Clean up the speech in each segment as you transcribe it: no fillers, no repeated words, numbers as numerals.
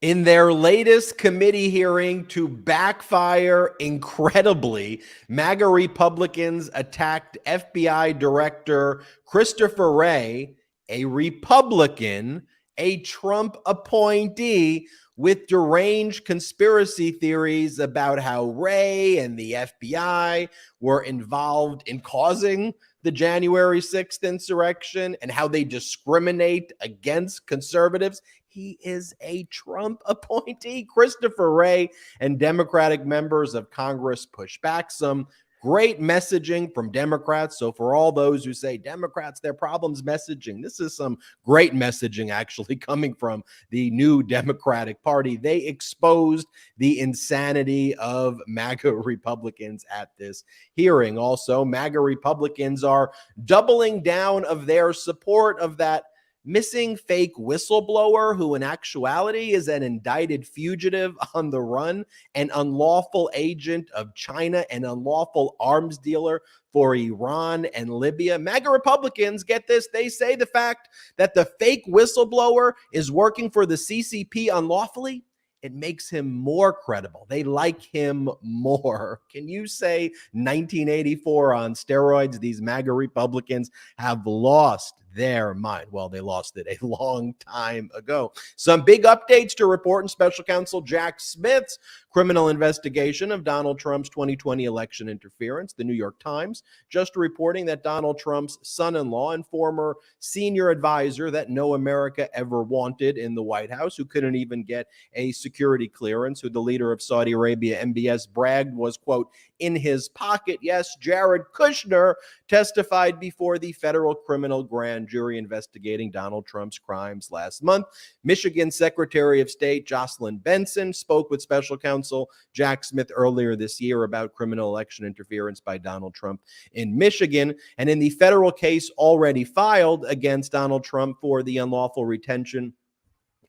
In their latest committee hearing to backfire incredibly, MAGA Republicans attacked FBI Director Christopher Wray, a Republican, a Trump appointee, with deranged conspiracy theories about how Wray and the FBI were involved in causing the January 6th insurrection and how they discriminate against conservatives. He is a Trump appointee. Christopher Wray and Democratic members of Congress push back. Some great messaging from Democrats. So for all those who say Democrats, their problems messaging, this is some great messaging actually coming from the new Democratic Party. They exposed the insanity of MAGA Republicans at this hearing. Also, MAGA Republicans are doubling down of their support of that missing fake whistleblower who in actuality is an indicted fugitive on the run, an unlawful agent of China, an unlawful arms dealer for Iran and Libya. MAGA Republicans, get this, they say the fact that the fake whistleblower is working for the CCP unlawfully, it makes him more credible. They like him more. Can you say 1984 on steroids? These MAGA Republicans have lost their mind. Well, they lost it a long time ago. Some big updates to report in Special Counsel Jack Smith's criminal investigation of Donald Trump's 2020 election interference. The New York Times just reporting that Donald Trump's son-in-law and former senior advisor that no America ever wanted in the White House, who couldn't even get a security clearance, who the leader of Saudi Arabia, MBS, bragged was, quote, in his pocket. Yes, Jared Kushner testified before the federal criminal grand jury investigating Donald Trump's crimes last month. Michigan Secretary of State Jocelyn Benson spoke with Special Counsel Jack Smith earlier this year about criminal election interference by Donald Trump in Michigan. And in the federal case already filed against Donald Trump for the unlawful retention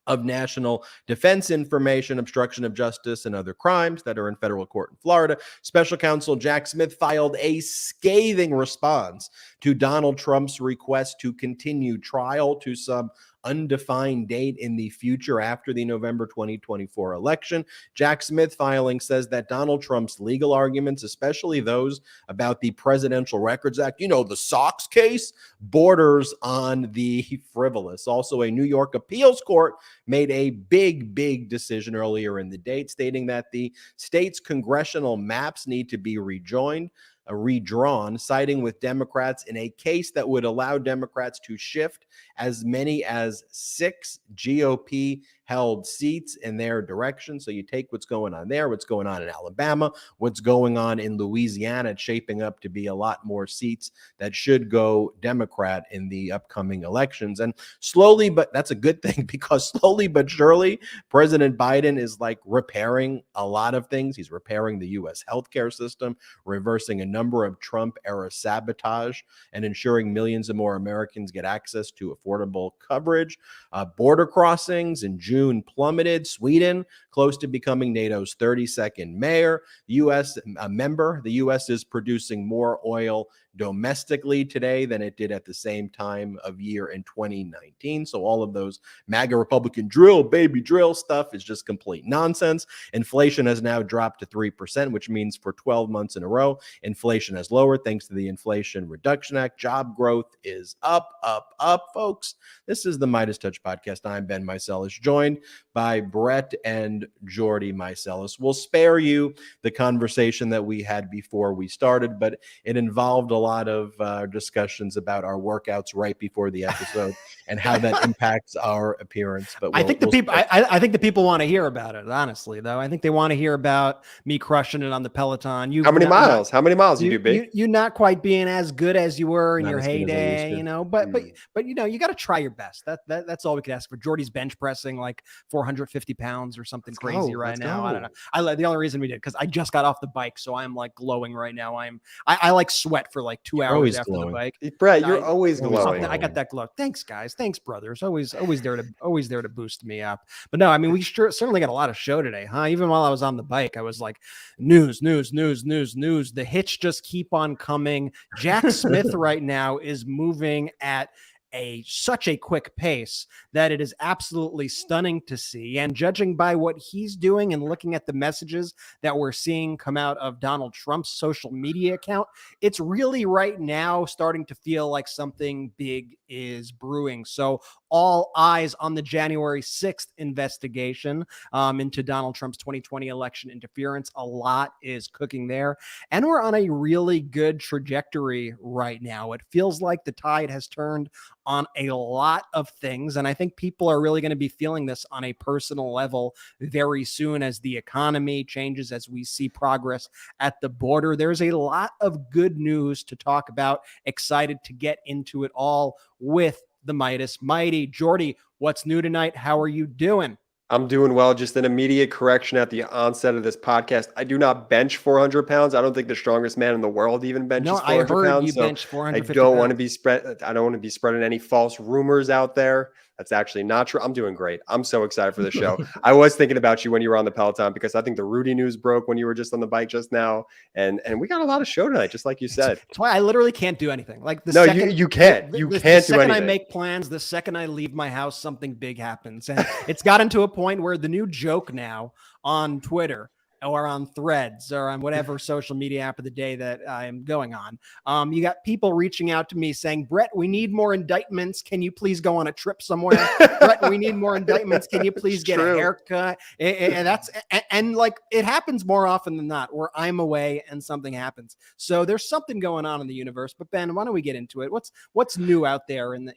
of national defense information, obstruction of justice, and other crimes that are in federal court in Florida, Special Counsel Jack Smith filed a scathing response to Donald Trump's request to continue trial to some undefined date in the future after the November 2024 election. Jack Smith filing says that Donald Trump's legal arguments, especially those about the Presidential Records Act, you know, the Sox case, borders on the frivolous. Also, a New York appeals court made a big decision earlier in the date, stating that the state's congressional maps need to be redrawn, siding with Democrats in a case that would allow Democrats to shift as many as 6 GOP held seats in their direction. So you take what's going on there, what's going on in Alabama, what's going on in Louisiana. It's shaping up to be a lot more seats that should go Democrat in the upcoming elections. And slowly, but that's a good thing, because slowly but surely, President Biden is like repairing a lot of things. He's repairing the U.S. healthcare system, reversing a number of Trump-era sabotage, and ensuring millions of more Americans get access to affordable coverage. Border crossings in June plummeted. Sweden close to becoming NATO's 32nd mayor. U.S. member. The U.S. is producing more oil domestically today than it did at the same time of year in 2019. So all of those MAGA Republican drill, baby drill stuff is just complete nonsense. Inflation has now dropped to 3%, which means for 12 months in a row, inflation has lowered thanks to the Inflation Reduction Act. Job growth is up, folks. This is the Midas Touch podcast. I'm Ben Meiselas, joined by Brett and Jordy Meiselas. We'll spare you the conversation that we had before we started, but it involved a lot of discussions about our workouts right before the episode and how that impacts our appearance. But I think the people want to hear about it. Honestly, though, I think they want to hear about me crushing it on the Peloton. How many miles you do, big? You not quite being as good as you were in your heyday, you know. But you know, you got to try your best. That's all we could ask for. Jordy's bench pressing like 450 pounds or something crazy right now. I don't know. The only reason we did, because I just got off the bike, so I'm like glowing right now. I like sweat for like 2 hours after the bike. Brett, you're always glowing. I got that glow. Thanks, guys. Thanks, brothers. Always there to boost me up. But no, I mean, we certainly got a lot of show today, huh? Even while I was on the bike, I was like, news. The hits just keep on coming. Jack Smith right now is moving at such a quick pace that it is absolutely stunning to see. And judging by what he's doing and looking at the messages that we're seeing come out of Donald Trump's social media account, it's really right now starting to feel like something big is brewing. So all eyes on the January 6th investigation into Donald Trump's 2020 election interference. A lot is cooking there. And we're on a really good trajectory right now. It feels like the tide has turned on a lot of things. And I think people are really going to be feeling this on a personal level very soon as the economy changes, as we see progress at the border. There's a lot of good news to talk about. Excited to get into it all with the Midas Mighty. Jordy, what's new tonight? How are you doing? I'm doing well. Just an immediate correction at the onset of this podcast. I do not bench 400 pounds. I don't think the strongest man in the world even benches 400 pounds. No, I heard you so bench 450 I don't pounds. want to be I don't want to be spreading any false rumors out there. That's actually not true. I'm doing great. I'm so excited for the show. I was thinking about you when you were on the Peloton because I think the Rudy news broke when you were just on the bike just now. And we got a lot of show tonight, just like you said. That's why I literally can't do anything. Like you can't. You can't do anything. The second I make plans, the second I leave my house, something big happens. And it's gotten to a point where the new joke now on Twitter or on Threads or on whatever social media app of the day that I am going on. You got people reaching out to me saying, Brett, we need more indictments. Can you please go on a trip somewhere? Brett, we need more indictments. Can you please get a haircut? And like it happens more often than not where I'm away and something happens. So there's something going on in the universe. But Ben, why don't we get into it? What's new out there in the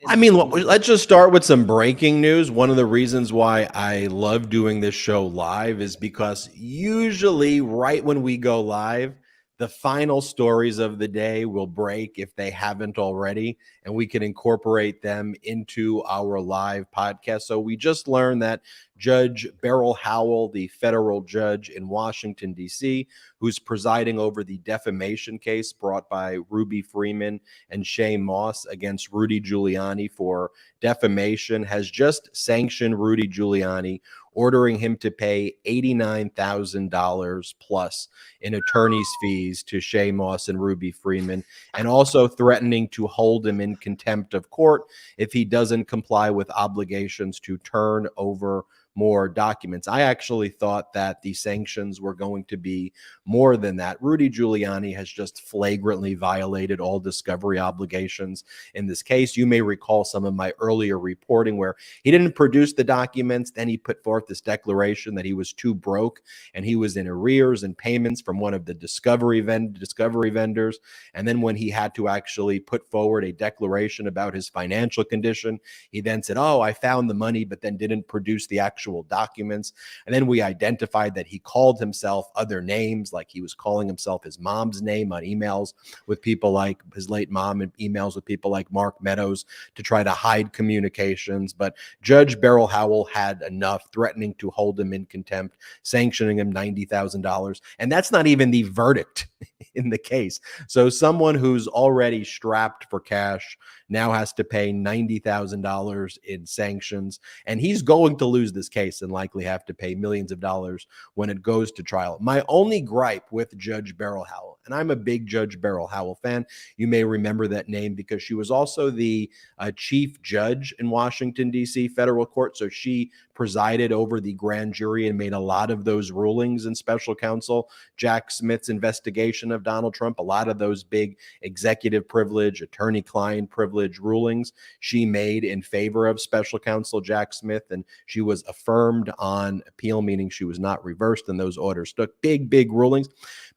let's just start with some breaking news. One of the reasons why I love doing this show live is because usually right when we go live, the final stories of the day will break if they haven't already, and we can incorporate them into our live podcast. So we just learned that Judge Beryl Howell, the federal judge in Washington, D.C., who's presiding over the defamation case brought by Ruby Freeman and Shay Moss against Rudy Giuliani for defamation, has just sanctioned Rudy Giuliani, ordering him to pay $89,000 plus in attorney's fees to Shay Moss and Ruby Freeman, and also threatening to hold him in contempt of court if he doesn't comply with obligations to turn over more documents. I actually thought that the sanctions were going to be more than that. Rudy Giuliani has just flagrantly violated all discovery obligations in this case. You may recall some of my earlier reporting where he didn't produce the documents. Then he put forth this declaration that he was too broke and he was in arrears and payments from one of the discovery vendors. And then when he had to actually put forward a declaration about his financial condition, he then said, oh, I found the money, but then didn't produce the actual documents. And then we identified that he called himself other names, like he was calling himself his mom's name on emails with people like his late mom and emails with people like Mark Meadows to try to hide communications. But Judge Beryl Howell had enough, threatening to hold him in contempt, sanctioning him $90,000. And that's not even the verdict in the case. So someone who's already strapped for cash now has to pay $90,000 in sanctions, and he's going to lose this case and likely have to pay millions of dollars when it goes to trial. My only gripe with Judge Beryl Howell, and I'm a big Judge Beryl Howell fan. You may remember that name because she was also the chief judge in Washington, D.C. federal court. So she presided over the grand jury and made a lot of those rulings in special counsel Jack Smith's investigation of Donald Trump. A lot of those big executive privilege, attorney-client privilege rulings she made in favor of special counsel Jack Smith, and she was affirmed on appeal, meaning she was not reversed in those orders. So big rulings,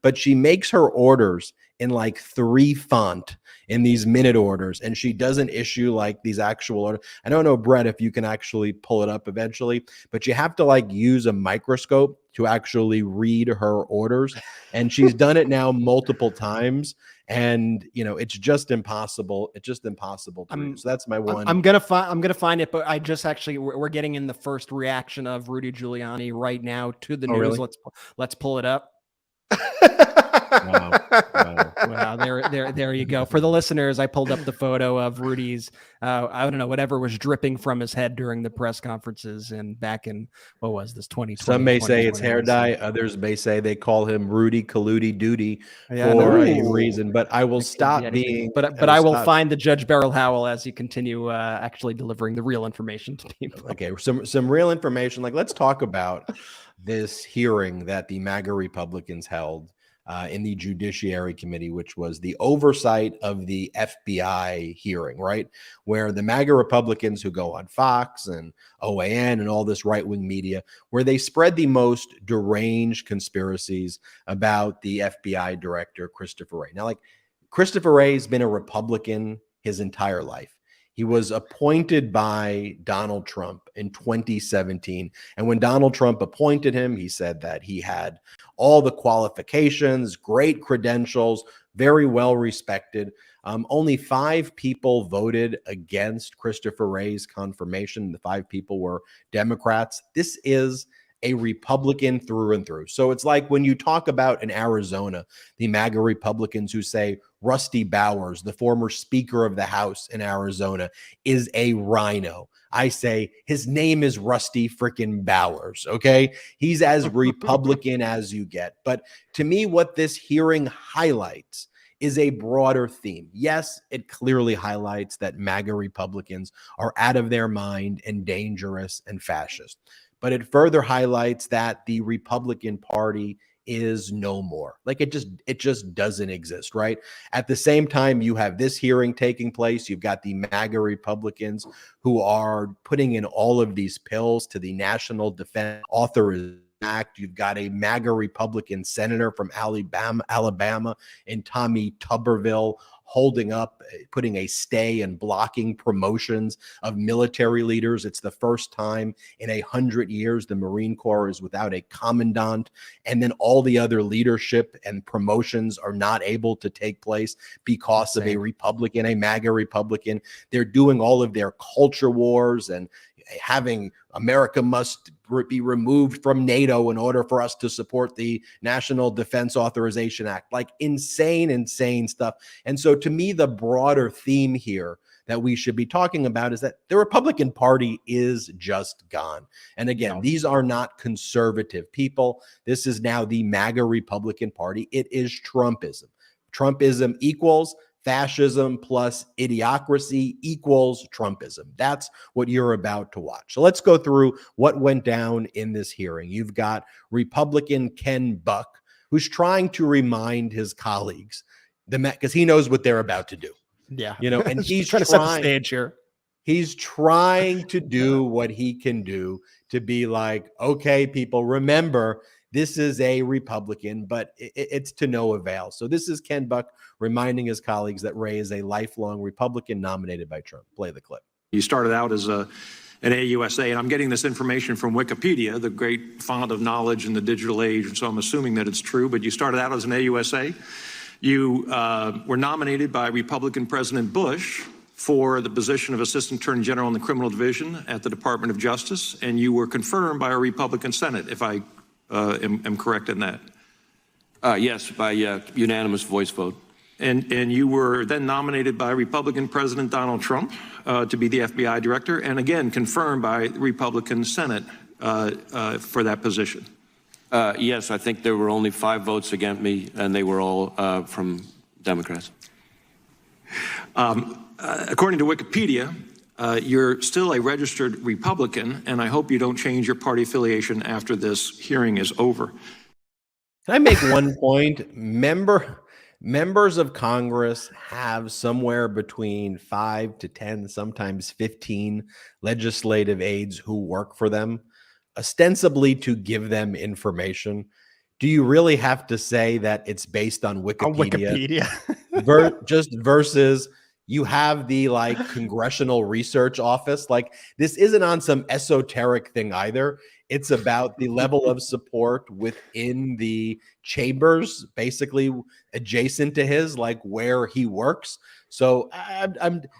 but she makes her orders in like 3 font in these minute orders, and she doesn't issue like these actual orders. I don't know, Brett, if you can actually pull it up eventually, but you have to like use a microscope to actually read her orders, and she's done it now multiple times, and you know it's just impossible. It's just impossible to read. So that's my one. I'm gonna find it, but I just actually we're getting in the first reaction of Rudy Giuliani right now to the news. Really? Let's pull it up. Wow. Wow. Wow, there you go. For the listeners, I pulled up the photo of Rudy's, I don't know, whatever was dripping from his head during the press conferences and back in, what was this, 2020? Some may say it's hair dye. Others may say they call him Rudy Colludi Duty Yeah, for no. a reason. But I will stop being. But I will find the Judge Beryl Howell as you continue actually delivering the real information to people. Okay, some real information. Like, let's talk about this hearing that the MAGA Republicans held in the Judiciary Committee, which was the oversight of the FBI hearing, right? Where the MAGA Republicans who go on Fox and OAN and all this right-wing media, where they spread the most deranged conspiracies about the FBI director, Christopher Wray. Now, like, Christopher Wray has been a Republican his entire life. He was appointed by Donald Trump in 2017. And when Donald Trump appointed him, he said that he had all the qualifications, great credentials, very well respected. Only 5 people voted against Christopher Wray's confirmation. The 5 people were Democrats. This is a Republican through and through. So it's like when you talk about in Arizona, the MAGA Republicans who say Rusty Bowers, the former Speaker of the House in Arizona, is a rhino. I say his name is Rusty freaking Bowers, okay? He's as Republican as you get. But to me, what this hearing highlights is a broader theme. Yes, it clearly highlights that MAGA Republicans are out of their mind and dangerous and fascist. But it further highlights that the Republican Party is no more. Like, it just doesn't exist, right? At the same time, you have this hearing taking place. You've got the MAGA Republicans who are putting in all of these pills to the National Defense Authorization Act. You've got a MAGA Republican senator from Alabama, and Tommy Tuberville holding up, putting a stay and blocking promotions of military leaders. It's the first time in 100 years the Marine Corps is without a commandant, and then all the other leadership and promotions are not able to take place because of a Republican, a MAGA Republican. They're doing all of their culture wars and having America must be removed from NATO in order for us to support the National Defense Authorization Act. Like, insane stuff. And so to me, the broader theme here that we should be talking about is that the Republican Party is just gone. And again, these are not conservative people. This is now the MAGA Republican Party. It is Trumpism. Trumpism equals fascism plus idiocracy equals Trumpism. That's what you're about to watch. So let's go through what went down in this hearing. You've got Republican Ken Buck, who's trying to remind his colleagues, because he knows what they're about to do. Yeah. You know, and he's trying to set the stage here. He's trying to do what he can do to be like, okay, people, remember, this is a Republican, but it's to no avail. So this is Ken Buck reminding his colleagues that Wray is a lifelong Republican nominated by Trump. Play the clip. You started out as an AUSA, and I'm getting this information from Wikipedia, the great font of knowledge in the digital age, and so I'm assuming that it's true, but you started out as an AUSA. You were nominated by Republican President Bush for the position of Assistant Attorney General in the Criminal Division at the Department of Justice, and you were confirmed by a Republican Senate, if I am correct in that. Yes, by unanimous voice vote. And you were then nominated by Republican President Donald Trump to be the FBI director, and again confirmed by the Republican Senate for that position. Yes, I think there were only 5 votes against me, and they were all from Democrats. According to Wikipedia, you're still a registered Republican, and I hope you don't change your party affiliation after this hearing is over. Can I make one point? Members of Congress have somewhere between 5 to 10, sometimes 15 legislative aides who work for them, ostensibly to give them information. Do you really have to say that it's based on Wikipedia? Just versus you have the Congressional Research Office. Like, this isn't on some esoteric thing either. It's about the level of support within the chambers, basically adjacent to his, like where he works. So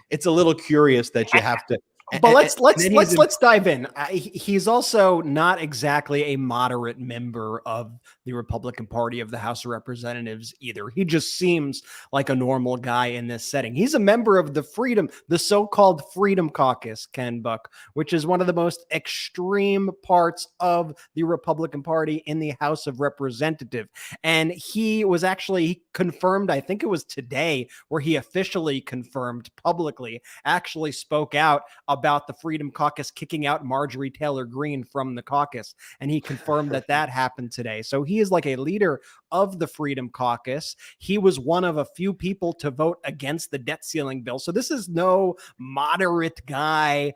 it's a little curious that you have to. But let's dive in. He's also not exactly a moderate member of the Republican Party of the House of Representatives either. He just seems like a normal guy in this setting. He's a member of the so-called Freedom Caucus, Ken Buck, which is one of the most extreme parts of the Republican Party in the House of Representatives. And he confirmed, I think it was today, where he officially confirmed publicly, actually spoke out about the Freedom Caucus kicking out Marjorie Taylor Greene from the caucus. And he confirmed that happened today. So he is like a leader of the Freedom Caucus. He was one of a few people to vote against the debt ceiling bill. So this is no moderate guy,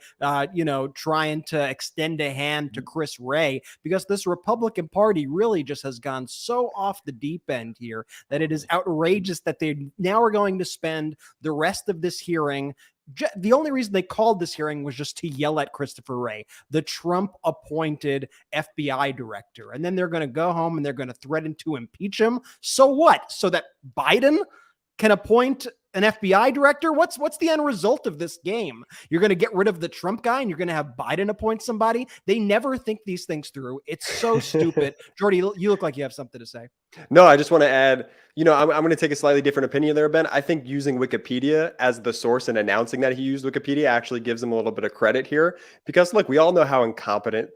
trying to extend a hand to Chris Wray, because this Republican Party really just has gone so off the deep end here that it is outrageous that they now are going to spend the rest of this hearing. The only reason they called this hearing was just to yell at Christopher Wray, the Trump-appointed FBI director. And then they're going to go home and they're going to threaten to impeach him. So what? So that Biden can appoint an FBI director? What's the end result of this game? You're going to get rid of the Trump guy and you're going to have Biden appoint somebody? They never think these things through. It's so stupid. Jordy, you look like you have something to say. No, I just want to add, I'm going to take a slightly different opinion there, Ben. I think using Wikipedia as the source and announcing that he used Wikipedia actually gives him a little bit of credit here, because look, we all know how incompetent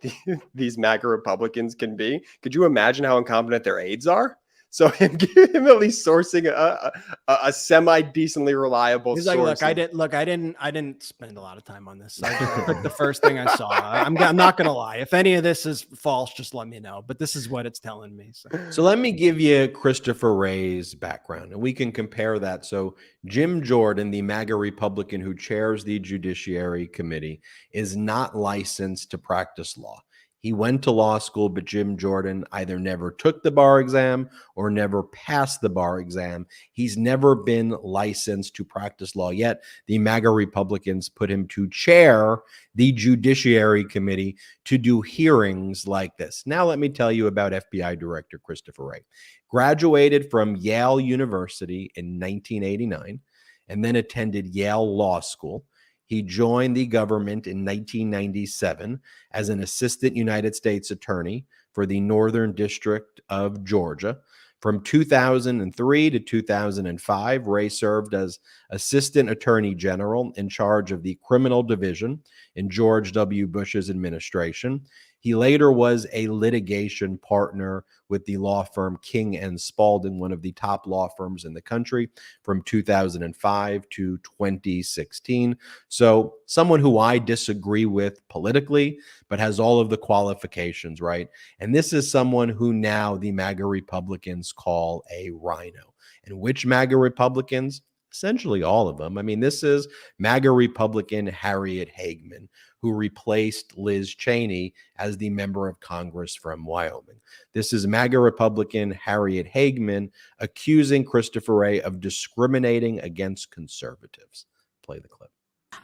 these MAGA Republicans can be. Could you imagine how incompetent their aides are? So him at least sourcing a semi-decently reliable He's source. Like, I didn't spend a lot of time on this. I picked the first thing I saw. I'm not going to lie. If any of this is false, just let me know. But this is what it's telling me. So let me give you Christopher Wray's background, and we can compare that. So Jim Jordan, the MAGA Republican who chairs the Judiciary Committee, is not licensed to practice law. He went to law school, but Jim Jordan either never took the bar exam or never passed the bar exam. He's never been licensed to practice law yet. The MAGA Republicans put him to chair the Judiciary Committee to do hearings like this. Now, let me tell you about FBI Director Christopher Wray. Graduated from Yale University in 1989 and then attended Yale Law School. He joined the government in 1997 as an assistant United States attorney for the Northern District of Georgia. From 2003 to 2005, Wray served as Assistant Attorney General in charge of the Criminal Division in George W. Bush's administration. He later was a litigation partner with the law firm King & Spalding, one of the top law firms in the country, from 2005 to 2016. So someone who I disagree with politically, but has all of the qualifications, right? And this is someone who now the MAGA Republicans call a rhino. And which MAGA Republicans? Essentially all of them. I mean, this is MAGA Republican Harriet Hageman, who replaced Liz Cheney as the member of Congress from Wyoming. This is MAGA Republican Harriet Hageman accusing Christopher Wray of discriminating against conservatives. Play the clip.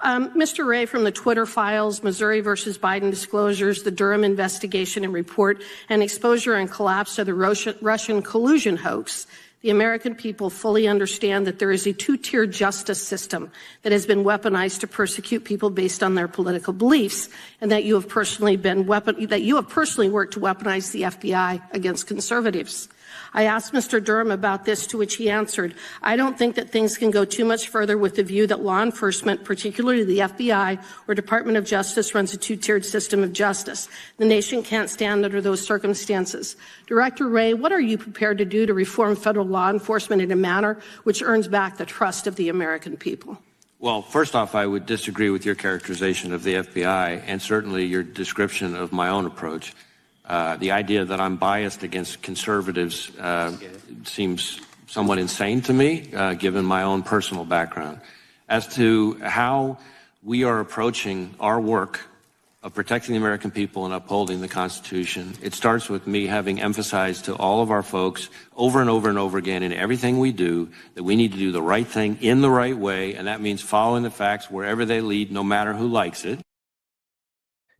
Mr. Wray, from the Twitter files, Missouri versus Biden disclosures, the Durham investigation and report, and exposure and collapse of the Russian collusion hoax, the American people fully understand that there is a two-tier justice system that has been weaponized to persecute people based on their political beliefs, and that you have personally worked to weaponize the FBI against conservatives. I asked Mr. Durham about this, to which he answered, "I don't think that things can go too much further with the view that law enforcement, particularly the FBI or Department of Justice, runs a two-tiered system of justice. The nation can't stand under those circumstances." Director Wray, what are you prepared to do to reform federal law enforcement in a manner which earns back the trust of the American people? Well, first off, I would disagree with your characterization of the FBI and certainly your description of my own approach. The idea that I'm biased against conservatives seems somewhat insane to me, given my own personal background. As to how we are approaching our work of protecting the American people and upholding the Constitution, it starts with me having emphasized to all of our folks over and over and over again in everything we do that we need to do the right thing in the right way, and that means following the facts wherever they lead, no matter who likes it.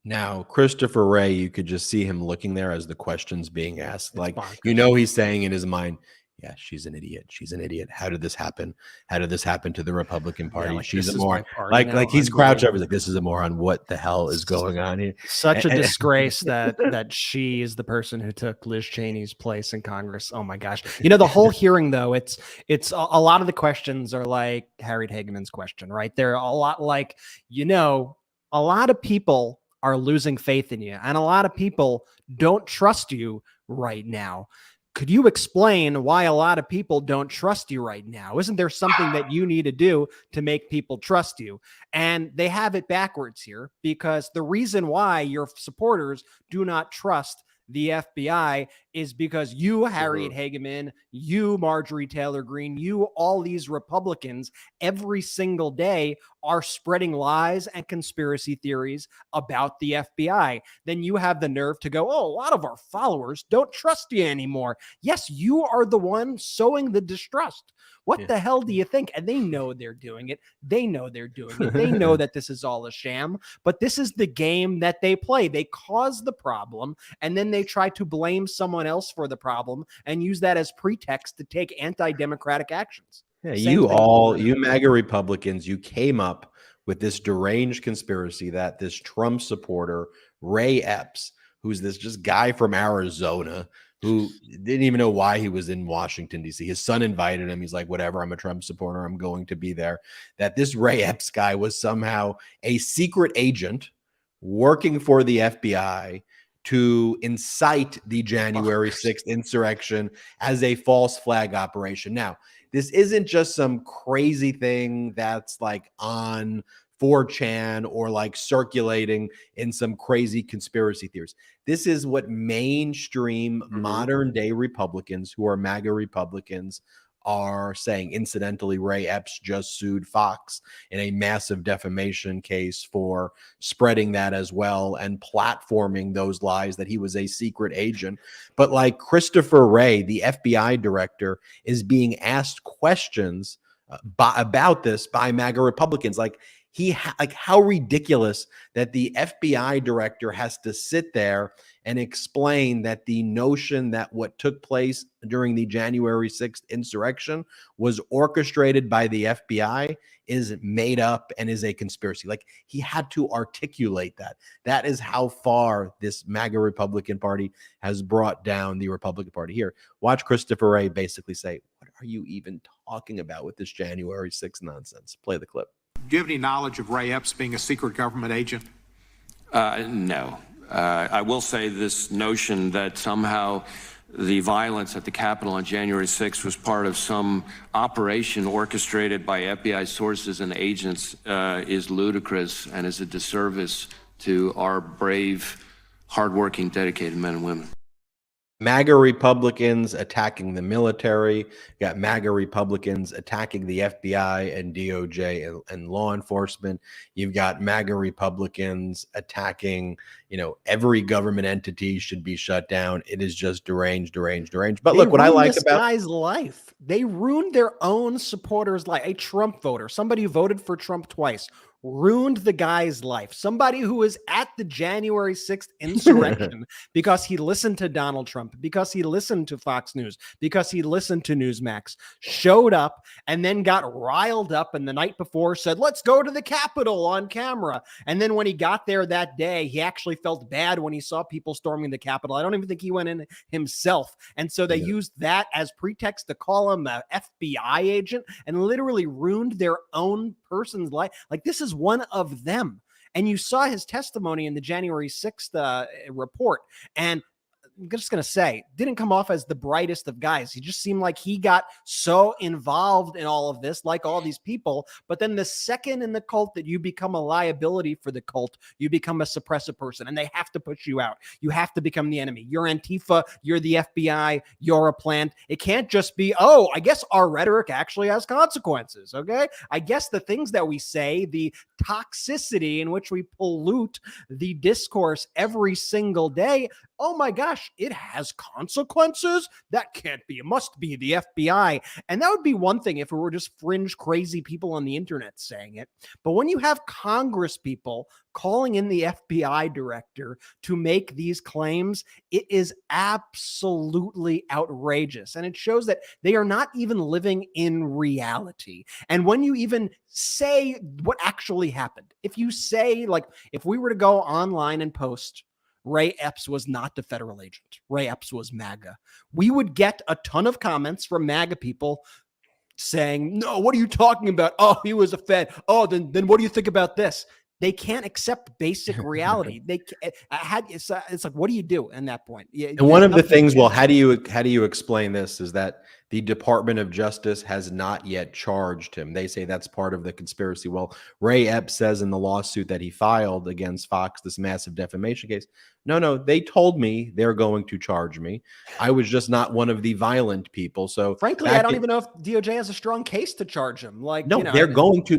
Now, Christopher Wray, you could just see him looking there as the question's being asked. Like, bonkers. you know, he's saying in his mind, Yeah, she's an idiot. She's an idiot. How did this happen? How did this happen to the Republican Party? Yeah, like, she's this a is moron. my party now. Like he's Unbelievable. crouched over. Like, this is a moron. What the hell is going on here? Such a disgrace that she is the person who took Liz Cheney's place in Congress. Oh my gosh. You know, the whole hearing though, it's a lot of the questions are like Harriet Hageman's question, right? They're a lot like, you know, a lot of people are losing faith in you and a lot of people don't trust you right now. Could you explain why a lot of people don't trust you right now? Isn't there something that you need to do to make people trust you? And they have it backwards here, because the reason why your supporters do not trust the FBI is because you, Harriet Hageman, you, Marjorie Taylor Greene, you, all these Republicans, every single day are spreading lies and conspiracy theories about the FBI. Then you have the nerve to go, oh, a lot of our followers don't trust you anymore. Yes, you are the one sowing the distrust. What the hell do you think? And they know they're doing it. They know they're doing it. They know that this is all a sham, but this is the game that they play. They cause the problem, and then they try to blame someone else for the problem and use that as pretext to take anti-democratic actions. Yeah, Same you MAGA Republicans, you came up with this deranged conspiracy that this Trump supporter, Ray Epps, who's this just guy from Arizona who didn't even know why he was in Washington, D.C. His son invited him. He's like, whatever, I'm a Trump supporter. I'm going to be there. That this Ray Epps guy was somehow a secret agent working for the FBI to incite the January 6th insurrection as a false flag operation. Now, this isn't just some crazy thing that's like on 4chan or like circulating in some crazy conspiracy theories. This is what mainstream modern day Republicans who are MAGA Republicans are saying. Incidentally, Ray Epps just sued Fox in a massive defamation case for spreading that as well and platforming those lies that he was a secret agent. But like Christopher Wray, the FBI director, is being asked questions about this by MAGA Republicans. Like, how ridiculous that the FBI director has to sit there and explain that the notion that what took place during the January 6th insurrection was orchestrated by the FBI is made up and is a conspiracy. Like, he had to articulate that. That is how far this MAGA Republican Party has brought down the Republican Party. Here, watch Christopher Wray basically say, what are you even talking about with this January 6th nonsense? Play the clip. Do you have any knowledge of Ray Epps being a secret government agent? No. I will say this notion that somehow the violence at the Capitol on January 6th was part of some operation orchestrated by FBI sources and agents is ludicrous and is a disservice to our brave, hardworking, dedicated men and women. MAGA Republicans attacking the military, got MAGA Republicans attacking the FBI and DOJ and law enforcement. You've got MAGA Republicans attacking, every government entity should be shut down. It is just deranged. But look, what I like about this guy's life, they ruined their own supporters' life. A Trump voter, somebody who voted for Trump twice, ruined the guy's life. Somebody who was at the January 6th insurrection because he listened to Donald Trump, because he listened to Fox News, because he listened to Newsmax, showed up and then got riled up, and the night before said, let's go to the Capitol on camera. And then when he got there that day, he actually felt bad when he saw people storming the Capitol. I don't even think he went in himself. And so they used that as pretext to call him an FBI agent and literally ruined their own person's life. Like, this is one of them. And you saw his testimony in the January 6th report. And I'm just going to say, didn't come off as the brightest of guys. He just seemed like he got so involved in all of this, like all these people. But then the second in the cult that you become a liability for the cult, you become a suppressive person and they have to push you out. You have to become the enemy. You're Antifa. You're the FBI. You're a plant. It can't just be, oh, I guess our rhetoric actually has consequences. Okay. I guess the things that we say, the toxicity in which we pollute the discourse every single day, oh my gosh, it has consequences. That can't be. It must be the FBI. And that would be one thing if it were just fringe crazy people on the internet saying it. But when you have Congress people calling in the FBI director to make these claims, it is absolutely outrageous. And it shows that they are not even living in reality. And when you even say what actually happened, if you say, like, if we were to go online and post, Ray Epps was not a federal agent, Ray Epps was MAGA, we would get a ton of comments from MAGA people saying, no, what are you talking about? Oh, he was a Fed. Oh, then what do you think about this? They can't accept basic reality. It's like, what do you do in that point? And one of the things, well, how do you explain this is that the Department of Justice has not yet charged him. They say that's part of the conspiracy. Well, Ray Epps says in the lawsuit that he filed against Fox, this massive defamation case, no, they told me they're going to charge me. I was just not one of the violent people. So frankly, I don't even know if DOJ has a strong case to charge him. Like, no, they are going to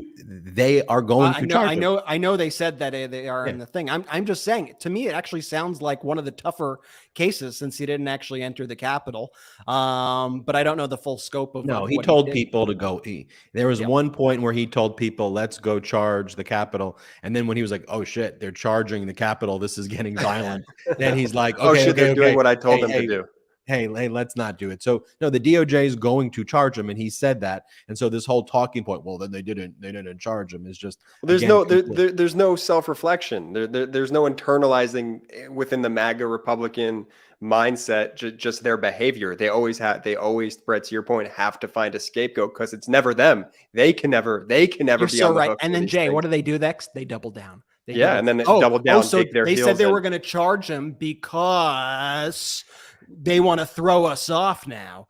charge him. I know they said that they are in the thing. I'm just saying, to me, it actually sounds like one of the tougher cases since he didn't actually enter the Capitol. But I don't know the full scope of. No, he told people to go. There was one point where he told people, let's go charge the Capitol. And then when he was like, oh shit, they're charging the Capitol, this is getting violent. Then he's like, okay, oh shit, they're doing what I told them to do. Hey, let's not do it. So no, the DOJ is going to charge him, and he said that. And so this whole talking point, well, then they didn't charge him, is just there's no self-reflection. There's no internalizing within the MAGA Republican mindset, just their behavior. They always, Brett, to your point, have to find a scapegoat because it's never them. They can never You're be so on the right. hook And for then these Jay, things. what do they do next? They double down. And then they double down. So they said they were going to charge him because they want to throw us off now.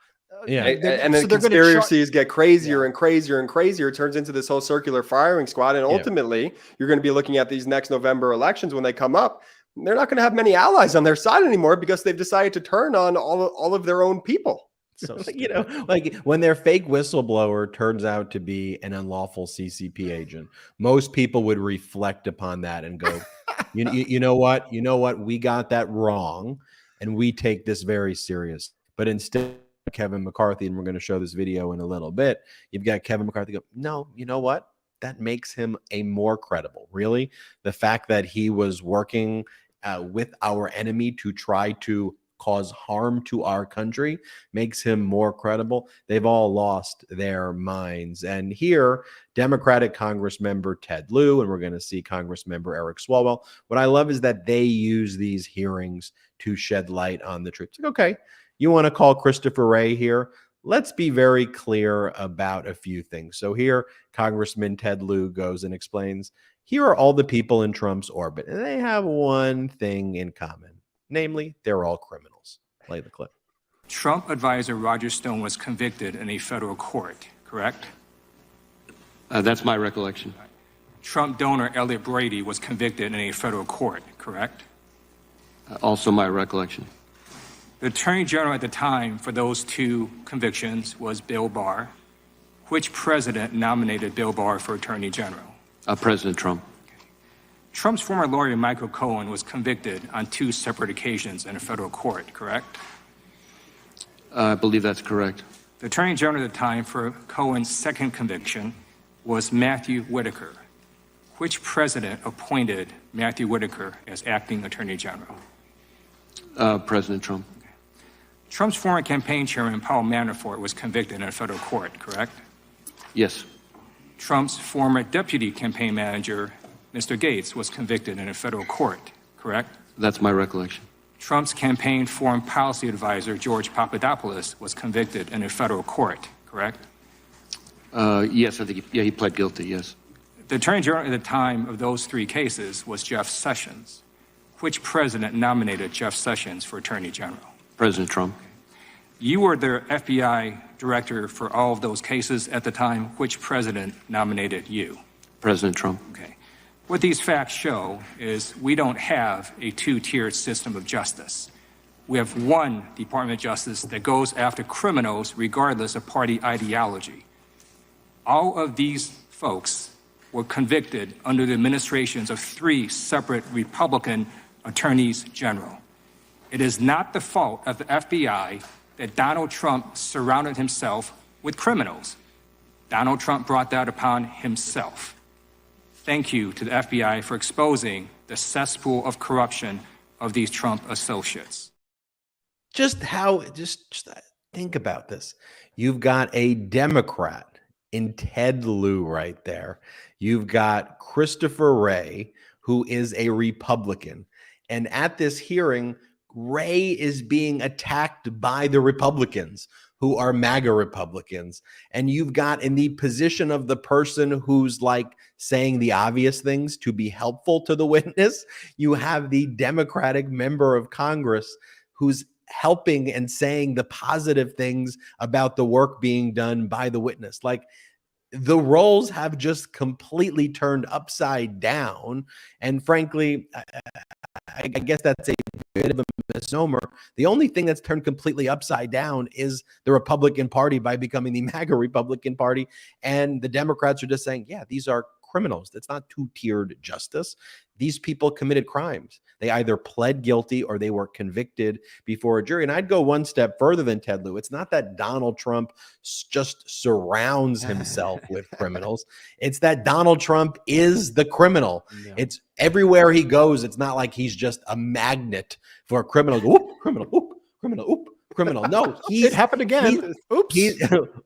Yeah. And then so conspiracies get crazier and crazier and crazier. It turns into this whole circular firing squad. And ultimately, you're going to be looking at these next November elections when they come up. They're not going to have many allies on their side anymore because they've decided to turn on all of their own people. So, like when their fake whistleblower turns out to be an unlawful CCP agent, most people would reflect upon that and go, you know what? We got that wrong. And we take this very serious. But instead, Kevin McCarthy, and we're going to show this video in a little bit, you've got Kevin McCarthy go, no, you know what? That makes him a more credible. Really? The fact that he was working with our enemy to try to cause harm to our country makes him more credible. They've all lost their minds. And here, Democratic Congress member Ted Lieu, and we're going to see Congress member Eric Swalwell. What I love is that they use these hearings to shed light on the truth. It's like, okay, you want to call Christopher Wray here? Let's be very clear about a few things. So here, Congressman Ted Lieu goes and explains, here are all the people in Trump's orbit, and they have one thing in common. Namely, they're all criminals. Play the clip. Trump advisor Roger Stone was convicted in a federal court, correct? That's my recollection. Trump donor Elliot Brady was convicted in a federal court, correct? Also my recollection. The Attorney General at the time for those two convictions was Bill Barr. Which president nominated Bill Barr for Attorney General? President Trump. Trump's former lawyer, Michael Cohen, was convicted on two separate occasions in a federal court, correct? I believe that's correct. The Attorney General at the time for Cohen's second conviction was Matthew Whitaker. Which president appointed Matthew Whitaker as acting Attorney General? President Trump. Okay. Trump's former campaign chairman, Paul Manafort, was convicted in a federal court, correct? Yes. Trump's former deputy campaign manager, Mr. Gates, was convicted in a federal court, correct? That's my recollection. Trump's campaign foreign policy advisor, George Papadopoulos, was convicted in a federal court, correct? Yes, I think he pled guilty, yes. The Attorney General at the time of those three cases was Jeff Sessions. Which president nominated Jeff Sessions for Attorney General? President Trump. You were the FBI director for all of those cases at the time. Which president nominated you? President Trump. Okay. What these facts show is we don't have a two-tiered system of justice. We have one Department of Justice that goes after criminals regardless of party ideology. All of these folks were convicted under the administrations of three separate Republican attorneys general. It is not the fault of the FBI that Donald Trump surrounded himself with criminals. Donald Trump brought that upon himself. Thank you to the FBI for exposing the cesspool of corruption of these Trump associates. Just think about this. You've got a Democrat in Ted Lieu right there. You've got Christopher Wray, who is a Republican. And at this hearing, Wray is being attacked by the Republicans who are MAGA Republicans. And you've got in the position of the person who's like saying the obvious things to be helpful to the witness, you have the Democratic member of Congress who's helping and saying the positive things about the work being done by the witness. Like, the roles have just completely turned upside down. And frankly, I guess that's a bit of a misnomer. The only thing that's turned completely upside down is the Republican Party by becoming the MAGA Republican Party. And the Democrats are just saying, yeah, these are criminals. It's not two-tiered justice. These people committed crimes. They either pled guilty or they were convicted before a jury. And I'd go one step further than Ted Lieu. It's not that Donald Trump just surrounds himself with criminals. It's that Donald Trump is the criminal. Yeah. It's everywhere he goes. It's not like he's just a magnet for criminals. Oop, criminal, oop, criminal, oop. Criminal. No, it happened again. Oops.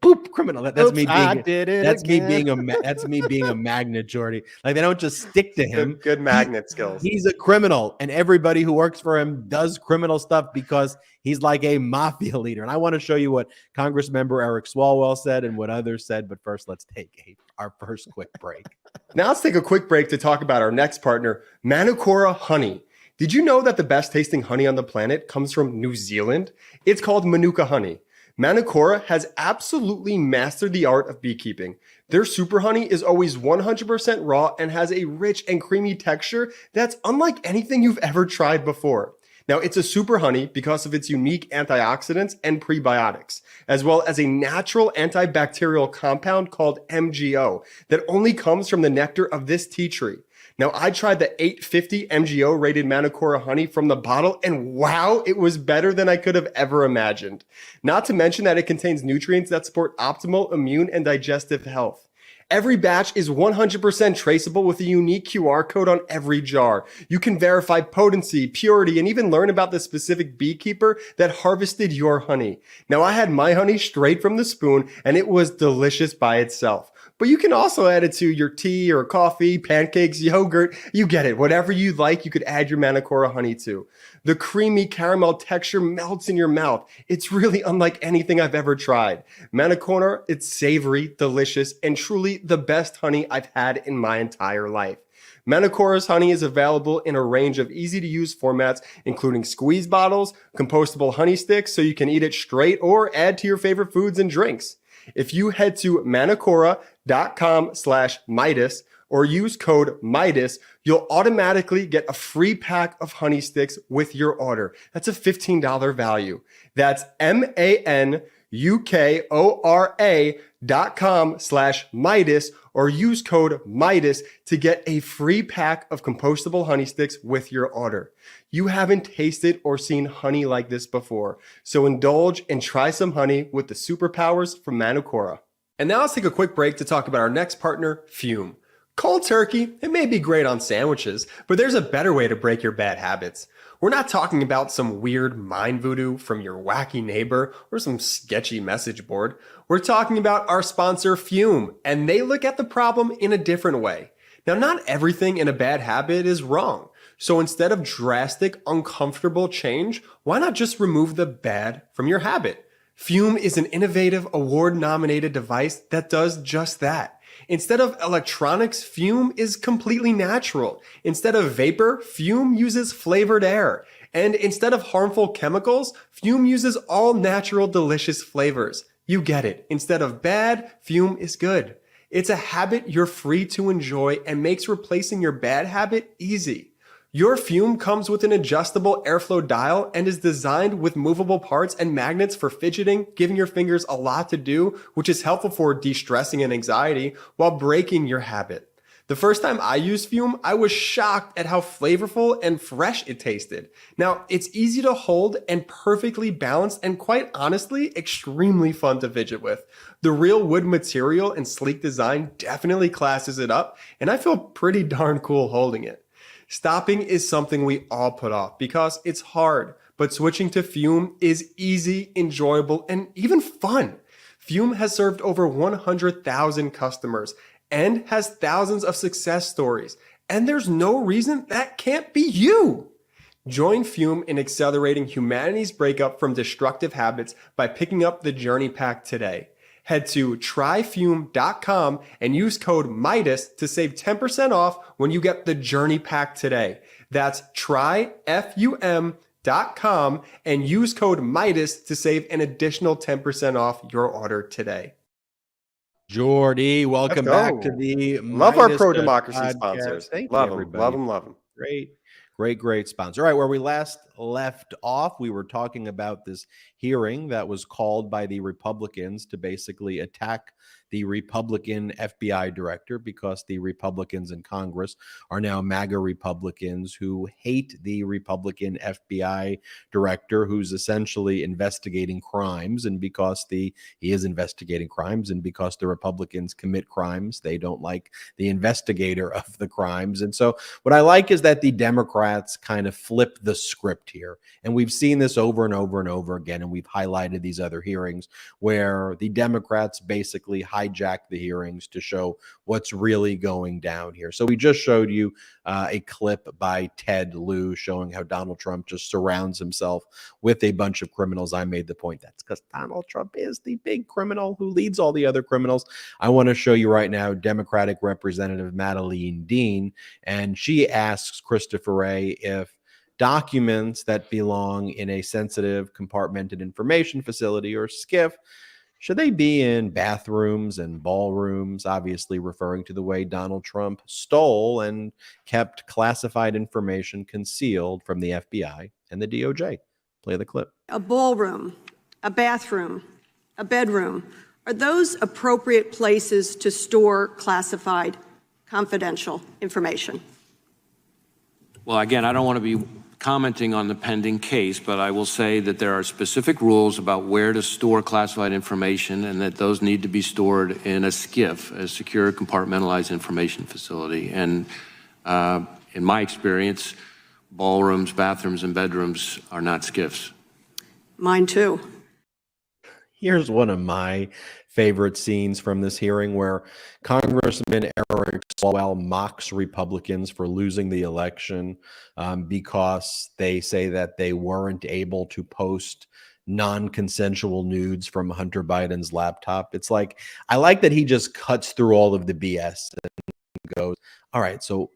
Oop, criminal. That's Oops, me being. I did it that's again. me being a. That's me being a magnet, Jordy. Like, they don't just stick to him. Good magnet skills. He's a criminal, and everybody who works for him does criminal stuff because he's like a mafia leader. And I want to show you what Congressmember Eric Swalwell said and what others said. But first, let's take our first quick break. Now let's take a quick break to talk about our next partner, Manukora Honey. Did you know that the best tasting honey on the planet comes from New Zealand? It's called Manuka honey. Manukora has absolutely mastered the art of beekeeping. Their super honey is always 100% raw and has a rich and creamy texture that's unlike anything you've ever tried before. Now, it's a super honey because of its unique antioxidants and prebiotics, as well as a natural antibacterial compound called MGO that only comes from the nectar of this tea tree. Now, I tried the 850 MGO rated Manukora honey from the bottle, and wow, it was better than I could have ever imagined. Not to mention that it contains nutrients that support optimal immune and digestive health. Every batch is 100% traceable with a unique QR code on every jar. You can verify potency, purity, and even learn about the specific beekeeper that harvested your honey. Now, I had my honey straight from the spoon, and it was delicious by itself. But you can also add it to your tea or coffee, pancakes, yogurt. You get it. Whatever you like, you could add your Manukora honey to. The creamy caramel texture melts in your mouth. It's really unlike anything I've ever tried. Manukora, it's savory, delicious, and truly the best honey I've had in my entire life. Manukora's honey is available in a range of easy-to-use formats, including squeeze bottles, compostable honey sticks, so you can eat it straight or add to your favorite foods and drinks. If you head to manukora.com/Midas or use code Midas, you'll automatically get a free pack of honey sticks with your order. That's a $15 value. That's manukora.com/Midas or use code Midas to get a free pack of compostable honey sticks with your order. You haven't tasted or seen honey like this before, so indulge and try some honey with the superpowers from Manukora. And now let's take a quick break to talk about our next partner, Fume. Cold turkey, it may be great on sandwiches, but there's a better way to break your bad habits. We're not talking about some weird mind voodoo from your wacky neighbor or some sketchy message board. We're talking about our sponsor, Fume, and they look at the problem in a different way. Now, not everything in a bad habit is wrong. So instead of drastic, uncomfortable change, why not just remove the bad from your habit? Fume is an innovative, award-nominated device that does just that. Instead of electronics, Fume is completely natural. Instead of vapor, Fume uses flavored air. And instead of harmful chemicals, Fume uses all natural, delicious flavors. You get it. Instead of bad, Fume is good. It's a habit you're free to enjoy and makes replacing your bad habit easy. Your Fume comes with an adjustable airflow dial and is designed with movable parts and magnets for fidgeting, giving your fingers a lot to do, which is helpful for de-stressing and anxiety while breaking your habit. The first time I used Fume, I was shocked at how flavorful and fresh it tasted. Now, it's easy to hold and perfectly balanced and quite honestly, extremely fun to fidget with. The real wood material and sleek design definitely classes it up, and I feel pretty darn cool holding it. Stopping is something we all put off because it's hard, but switching to Fume is easy, enjoyable, and even fun. Fume has served over 100,000 customers and has thousands of success stories, and there's no reason that can't be you. Join Fume in accelerating humanity's breakup from destructive habits by picking up the Journey Pack today. Head to tryfume.com and use code MIDAS to save 10% off when you get the Journey Pack today. That's tryfum.com and use code MIDAS to save an additional 10% off your order today. Jordy, welcome back to the Love our Midas pro-democracy podcast. sponsors. Thank Love you, them, everybody. love them. Great sponsor. All right, where we last left off, we were talking about this hearing that was called by the Republicans to basically attack the Republican FBI director because the Republicans in Congress are now MAGA Republicans who hate the Republican FBI director who's essentially investigating crimes. And because he is investigating crimes and because the Republicans commit crimes, they don't like the investigator of the crimes. And so what I like is that the Democrats kind of flip the script here. And we've seen this over and over and over again. And we've highlighted these other hearings where the Democrats basically hijack the hearings to show what's really going down here. So we just showed you a clip by Ted Lieu showing how Donald Trump just surrounds himself with a bunch of criminals. I made the point that's because Donald Trump is the big criminal who leads all the other criminals. I want to show you right now Democratic Representative Madeleine Dean, and she asks Christopher Wray if documents that belong in a sensitive compartmented information facility or SCIF, should they be in bathrooms and ballrooms, obviously referring to the way Donald Trump stole and kept classified information concealed from the FBI and the DOJ. Play the clip. A ballroom, a bathroom, a bedroom, are those appropriate places to store classified, confidential information? Well, again, I don't want to be commenting on the pending case, but I will say that there are specific rules about where to store classified information and that those need to be stored in a SCIF, a secure compartmentalized information facility. And in my experience, ballrooms, bathrooms, and bedrooms are not SCIFs. Mine too. Here's one of my favorite scenes from this hearing where Congressman Eric Swalwell mocks Republicans for losing the election because they say that they weren't able to post non-consensual nudes from Hunter Biden's laptop. It's like, I like that he just cuts through all of the BS and goes, all right, so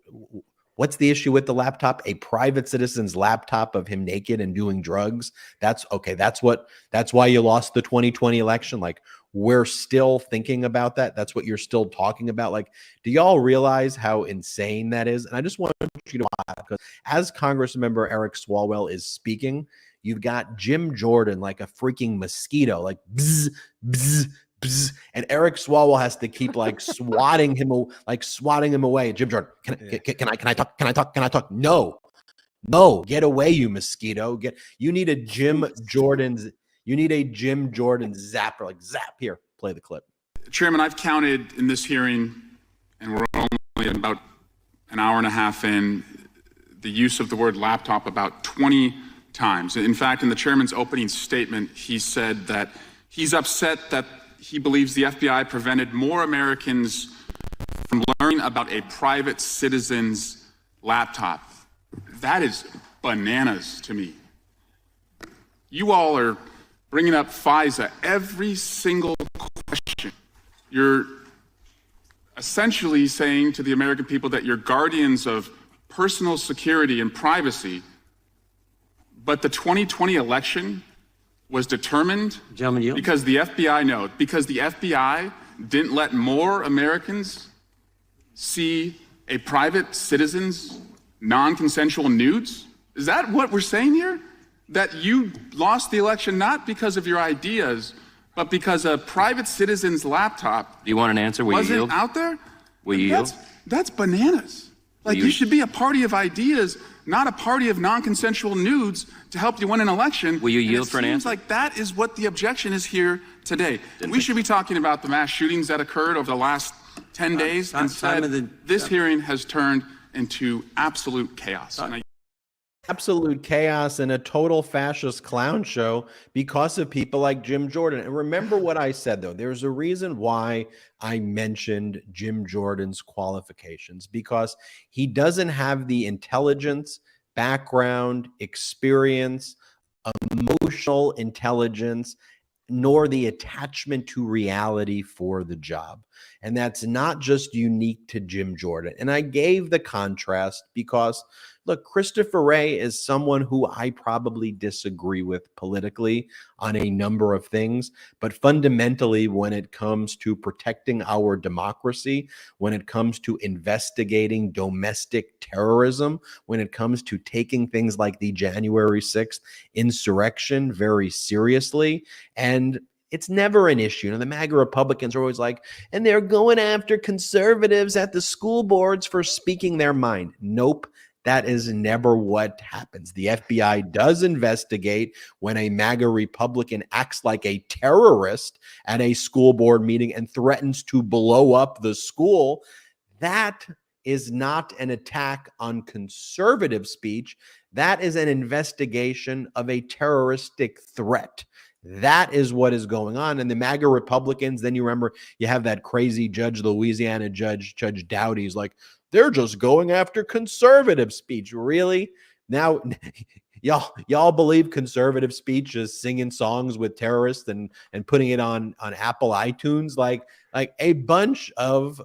what's the issue with the laptop? A private citizen's laptop of him naked and doing drugs. That's okay. That's why you lost the 2020 election. Like, we're still thinking about that. That's what you're still talking about. Like, do y'all realize how insane that is? And I just want you to watch, because as Congressmember Eric Swalwell is speaking, you've got Jim Jordan like a freaking mosquito, like bzz, bzz, bzz, and Eric Swalwell has to keep like swatting him away. Jim Jordan, can I talk? No, get away, you mosquito. You need a Jim Jordan zapper, like zap. Here, play the clip. Chairman, I've counted in this hearing, and we're only about an hour and a half in, the use of the word laptop about 20 times. In fact, in the chairman's opening statement, he said that he's upset that he believes the FBI prevented more Americans from learning about a private citizen's laptop. That is bananas to me. You all are bringing up FISA every single question. You're essentially saying to the American people that you're guardians of personal security and privacy, but the 2020 election was determined because the FBI didn't let more Americans see a private citizen's non-consensual nudes? Is that what we're saying here? That you lost the election not because of your ideas, but because a private citizen's laptop Do you want an answer? wasn't out there? Will you yield? That's bananas. Like, you should be a party of ideas, not a party of non-consensual nudes to help you win an election. Will you yield for an answer? It seems like that is what the objection is here today. We should be talking about the mass shootings that occurred over the last 10 days. Instead, this hearing has turned into absolute chaos. Absolute chaos and a total fascist clown show because of people like Jim Jordan. And remember what I said, though. There's a reason why I mentioned Jim Jordan's qualifications, because he doesn't have the intelligence, background, experience, emotional intelligence, nor the attachment to reality for the job. And that's not just unique to Jim Jordan. And I gave the contrast because, look, Christopher Wray is someone who I probably disagree with politically on a number of things, but fundamentally when it comes to protecting our democracy, when it comes to investigating domestic terrorism, when it comes to taking things like the January 6th insurrection very seriously, and it's never an issue. You know, the MAGA Republicans are always like, and they're going after conservatives at the school boards for speaking their mind. Nope. That is never what happens. The FBI does investigate when a MAGA Republican acts like a terrorist at a school board meeting and threatens to blow up the school. That is not an attack on conservative speech. That is an investigation of a terroristic threat. That is what is going on. And the MAGA Republicans, then you remember you have that crazy judge, the Louisiana judge, Judge Dowdy's like, they're just going after conservative speech. Really? Now, y'all believe conservative speech is singing songs with terrorists and putting it on Apple iTunes like a bunch of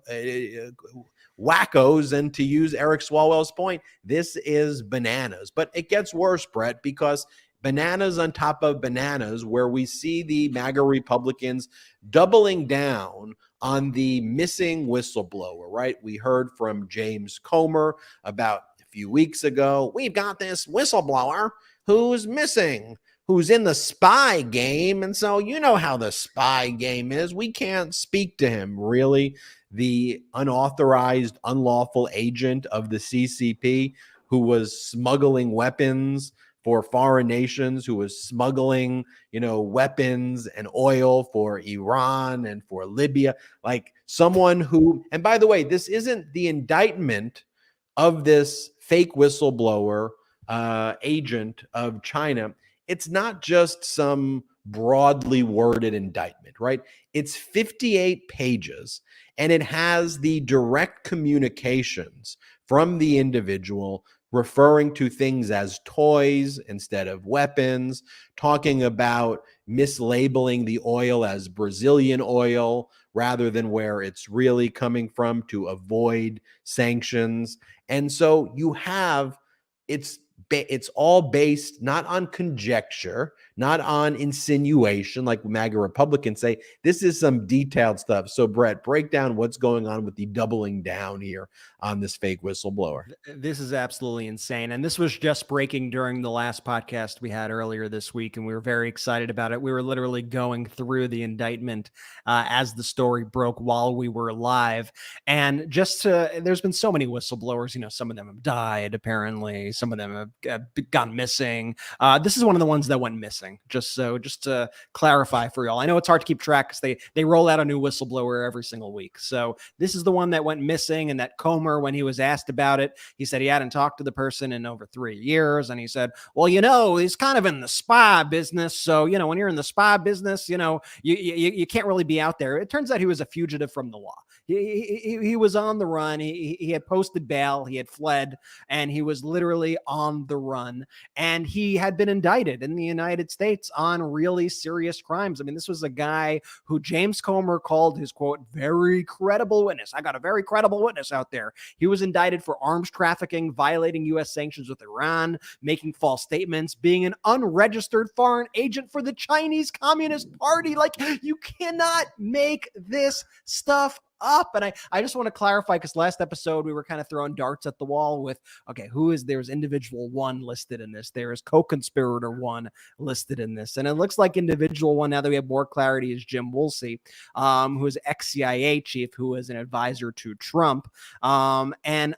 wackos. And to use Eric Swalwell's point, this is bananas. But it gets worse, Brett, because bananas on top of bananas, where we see the MAGA Republicans doubling down on the missing whistleblower, right? We heard from James Comer about a few weeks ago. We've got this whistleblower who's missing, who's in the spy game. And so you know how the spy game is. We can't speak to him. Really, the unauthorized, unlawful agent of the CCP who was smuggling weapons for foreign nations, who was smuggling, weapons and oil for Iran and for Libya, like someone who, and by the way, this isn't the indictment of this fake whistleblower agent of China. It's not just some broadly worded indictment, right? It's 58 pages, and it has the direct communications from the individual referring to things as toys instead of weapons, talking about mislabeling the oil as Brazilian oil rather than where it's really coming from to avoid sanctions. And so you have, it's all based not on conjecture, not on insinuation, like MAGA Republicans say. This is some detailed stuff. So, Brett, break down what's going on with the doubling down here on this fake whistleblower. This is absolutely insane. And this was just breaking during the last podcast we had earlier this week, and we were very excited about it. We were literally going through the indictment as the story broke while we were live. And there's been so many whistleblowers, some of them have died, apparently. Some of them have gone missing. This is one of the ones that went missing. Just to clarify for y'all, I know it's hard to keep track because they roll out a new whistleblower every single week. So this is the one that went missing, and that Comer, when he was asked about it, he said he hadn't talked to the person in over 3 years. And he said, well, he's kind of in the spy business. So, when you're in the spy business, you can't really be out there. It turns out he was a fugitive from the law. He was on the run. He had posted bail. He had fled, and he was literally on the run. And he had been indicted in the United States on really serious crimes. I mean, this was a guy who James Comer called his, quote, very credible witness. I got a very credible witness out there. He was indicted for arms trafficking, violating U.S. sanctions with Iran, making false statements, being an unregistered foreign agent for the Chinese Communist Party. Like, you cannot make this stuff up? And I just want to clarify, because last episode we were kind of throwing darts at the wall with, okay, there's individual one listed in this. There is co-conspirator one listed in this. And it looks like individual one, now that we have more clarity, is Jim Woolsey, who is ex-CIA chief, who is an advisor to Trump. And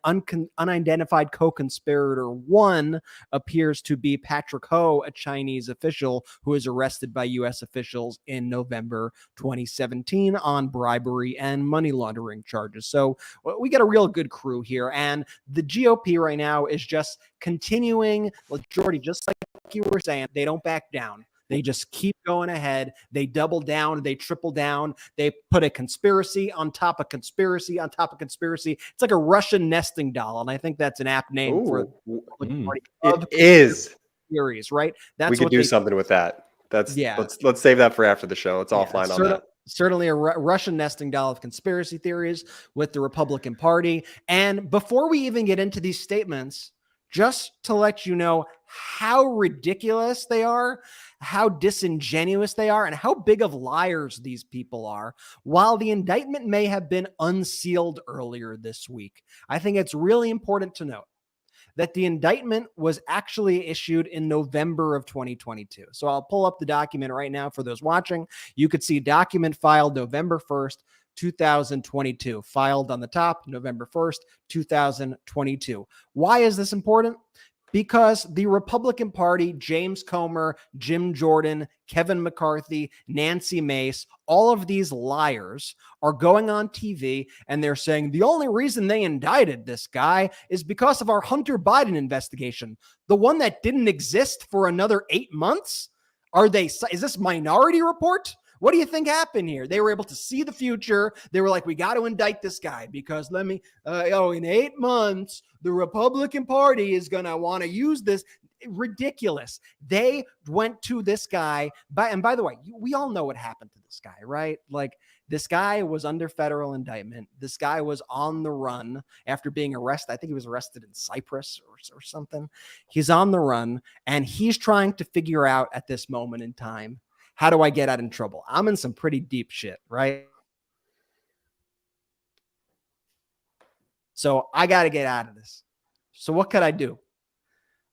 unidentified co-conspirator one appears to be Patrick Ho, a Chinese official who was arrested by U.S. officials in November 2017 on bribery and money laundering charges. So we got a real good crew here. And the GOP right now is just continuing, like Jordy, just like you were saying, they don't back down. They just keep going ahead. They double down. They triple down. They put a conspiracy on top of conspiracy on top of conspiracy. It's like a Russian nesting doll. And I think that's an apt name for it is series, right? That's we could do something with that. Let's save that for after the show. It's offline on that. Certainly a Russian nesting doll of conspiracy theories with the Republican Party. And before we even get into these statements, just to let you know how ridiculous they are, how disingenuous they are, and how big of liars these people are, while the indictment may have been unsealed earlier this week, I think it's really important to note that the indictment was actually issued in November of 2022. So I'll pull up the document right now for those watching. You could see document filed November 1st, 2022, filed on the top, November 1st, 2022. Why is this important? Because the Republican Party, James Comer, Jim Jordan, Kevin McCarthy, Nancy Mace, all of these liars are going on TV and they're saying the only reason they indicted this guy is because of our Hunter Biden investigation, the one that didn't exist for another 8 months. Is this Minority Report? What do you think happened here? They were able to see the future. They were like, we got to indict this guy because in 8 months, the Republican Party is going to want to use this. Ridiculous. They went to this guy. And by the way, we all know what happened to this guy, right? Like, this guy was under federal indictment. This guy was on the run after being arrested. I think he was arrested in Cyprus or something. He's on the run, and he's trying to figure out at this moment in time, how do I get out of trouble? I'm in some pretty deep shit, right? So I got to get out of this. So what could I do?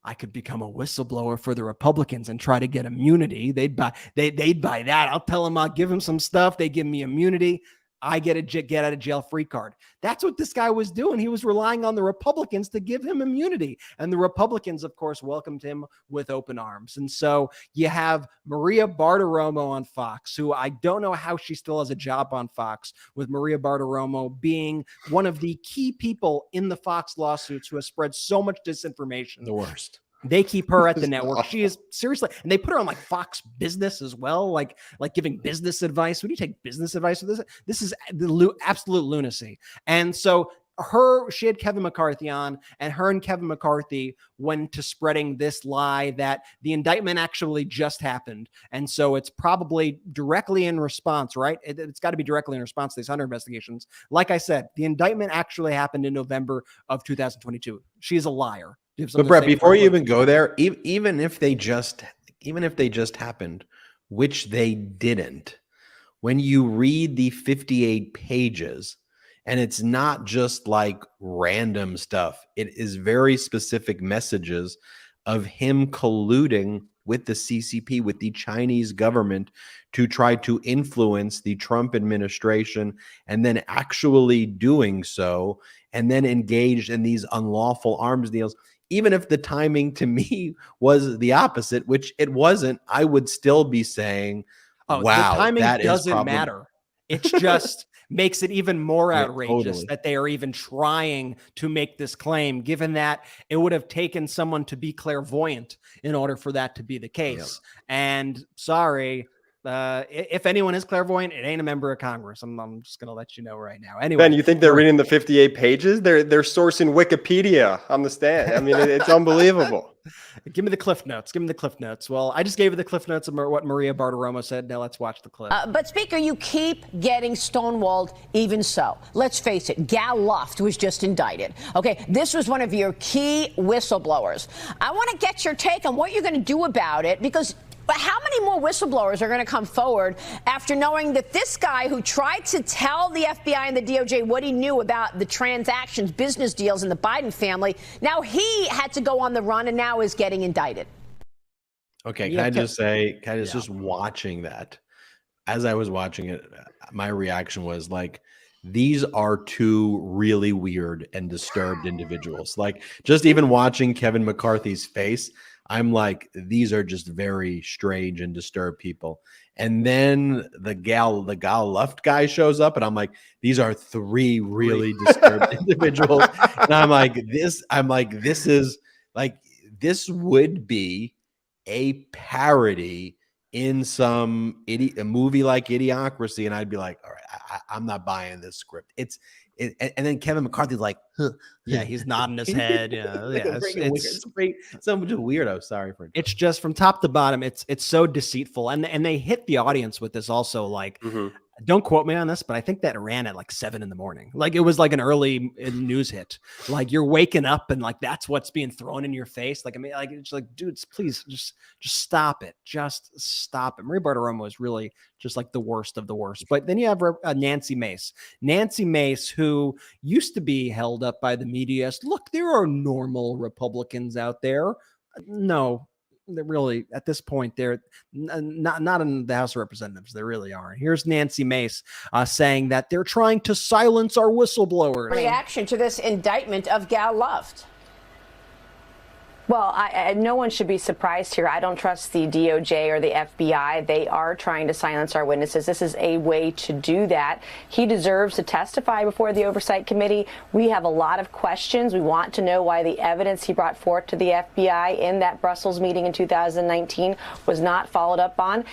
I could become a whistleblower for the Republicans and try to get immunity. They'd buy that. I'll tell them I'll give them some stuff. They give me immunity. I get a get out of jail free card. That's what this guy was doing. He was relying on the Republicans to give him immunity. And the Republicans, of course, welcomed him with open arms. And so you have Maria Bartiromo on Fox, who I don't know how she still has a job on Fox, with Maria Bartiromo being one of the key people in the Fox lawsuits who has spread so much disinformation. The worst. They keep her at the network. She is seriously, and they put her on like Fox Business as well, like giving business advice. Would you take business advice with this? This is the absolute lunacy. And so she had Kevin McCarthy on, and her and Kevin McCarthy went to spreading this lie that the indictment actually just happened. And so it's probably directly in response, right? It's got to be directly in response to these Hunter investigations. Like I said, the indictment actually happened in November of 2022. She's a liar. But Brett, before you even go there, even if they just happened, which they didn't, when you read the 58 pages, and it's not just like random stuff, it is very specific messages of him colluding with the CCP, with the Chinese government, to try to influence the Trump administration, and then actually doing so, and then engaged in these unlawful arms deals. Even if the timing to me was the opposite, which it wasn't, I would still be saying, wow, the timing that doesn't matter. It's just makes it even more outrageous that they are even trying to make this claim, given that it would have taken someone to be clairvoyant in order for that to be the case. Yeah. And sorry, if anyone is clairvoyant, it ain't a member of Congress. I'm just going to let you know right now. Anyway, Ben, you think they're reading the 58 pages? They're sourcing Wikipedia on the stand. I mean, it's unbelievable. Give me the cliff notes. Give me the cliff notes. Well, I just gave you the cliff notes of what Maria Bartiromo said. Now let's watch the clip. But Speaker, you keep getting stonewalled even so. Let's face it, Gal Luft was just indicted. Okay, this was one of your key whistleblowers. I want to get your take on what you're going to do about it, because But how many more whistleblowers are going to come forward after knowing that this guy who tried to tell the FBI and the DOJ what he knew about the transactions, business deals in the Biden family, now he had to go on the run and now is getting indicted? Okay, can I just say, just watching that, as I was watching it, my reaction was like, these are two really weird and disturbed individuals. Like, just even watching Kevin McCarthy's face, I'm like, these are just very strange and disturbed people. And then the Gal Luft guy shows up, and I'm like, these are three really disturbed individuals. And I'm like, this would be a parody in a movie like Idiocracy, and I'd be like, all right, I'm not buying this script. And then Kevin McCarthy's like, huh. Yeah, he's nodding his head. It's so much weirdo. Sorry for it. It's just from top to bottom. It's so deceitful, and they hit the audience with this also. Like, don't quote me on this, but I think that ran at like 7 a.m. Like, it was like an early news hit. Like, you're waking up and like that's what's being thrown in your face. Like, I mean, like, it's like, dudes, please just stop it. Just stop it. Marie Bartiromo was really just like the worst of the worst. But then you have Nancy Mace, who used to be held up by the media as, look, there are normal Republicans out there. No, they're really, at this point, they're not in the House of Representatives. They really aren't. Here's Nancy Mace saying that they're trying to silence our whistleblowers. Reaction to this indictment of Gal Luft. Well, no one should be surprised here. I don't trust the DOJ or the FBI. They are trying to silence our witnesses. This is a way to do that. He deserves to testify before the Oversight Committee. We have a lot of questions. We want to know why the evidence he brought forth to the FBI in that Brussels meeting in 2019 was not followed up on.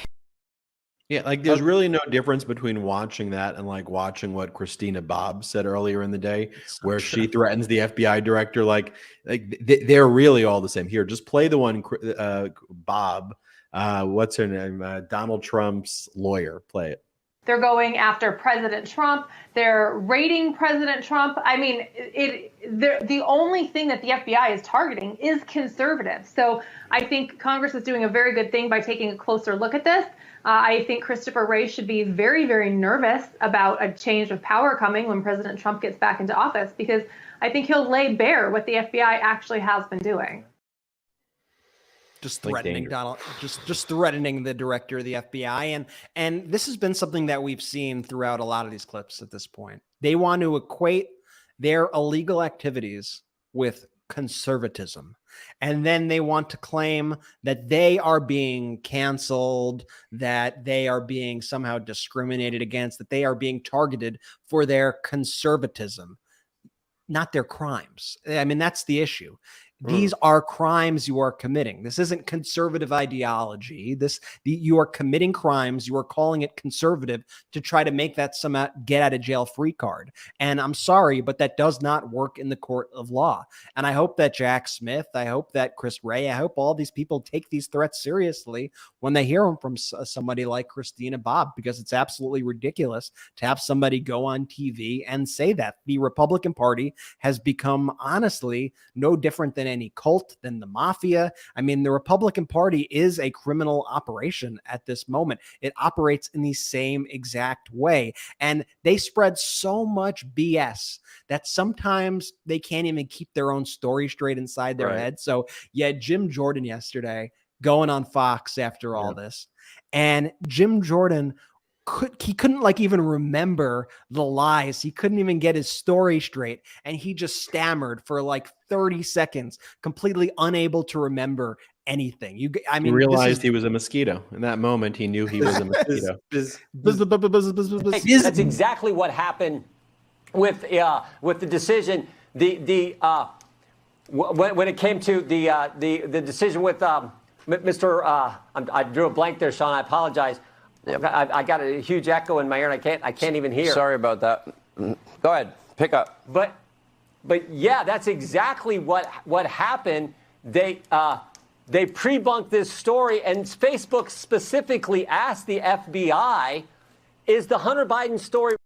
Yeah, like there's really no difference between watching that and like watching what Christina Bobb said earlier in the day, where she threatens the FBI director. Like they're really all the same. Here, just play the one, Bob. What's her name? Donald Trump's lawyer. Play it. They're going after President Trump. They're raiding President Trump. I mean, the only thing that the FBI is targeting is conservatives. So I think Congress is doing a very good thing by taking a closer look at this. I think Christopher Wray should be very, very nervous about a change of power coming when President Trump gets back into office, because I think he'll lay bare what the FBI actually has been doing. Just threatening Donald, just threatening the director of the FBI. And this has been something that we've seen throughout a lot of these clips at this point. They want to equate their illegal activities with conservatism. And then they want to claim that they are being canceled, that they are being somehow discriminated against, that they are being targeted for their conservatism, not their crimes. I mean, that's the issue. These are crimes you are committing. This isn't conservative ideology. You are committing crimes. You are calling it conservative to try to make that some get out of jail free card. And I'm sorry, but that does not work in the court of law. And I hope that Jack Smith, I hope that Chris Wray, I hope all these people take these threats seriously when they hear them from somebody like Christina Bobb, because it's absolutely ridiculous to have somebody go on TV and say that. The Republican Party has become, honestly, no different than any cult, than the mafia. I mean, the Republican Party is a criminal operation at this moment. It operates in the same exact way. And they spread so much BS that sometimes they can't even keep their own story straight inside their head. So yeah, Jim Jordan yesterday going on Fox after all this, and Jim Jordan couldn't like even remember the lies. He couldn't even get his story straight. And he just stammered for like 30 seconds, completely unable to remember anything. He realized he was a mosquito. In that moment, he knew he was a mosquito. That's exactly what happened with the decision. When it came to the decision with Mr. I drew a blank there, Sean. I apologize. Yep. I got a huge echo in my ear, and I can't even hear. Sorry about that. Go ahead, pick up. But yeah, that's exactly what happened. They pre-bunked this story, and Facebook specifically asked the FBI, "Is the Hunter Biden story?"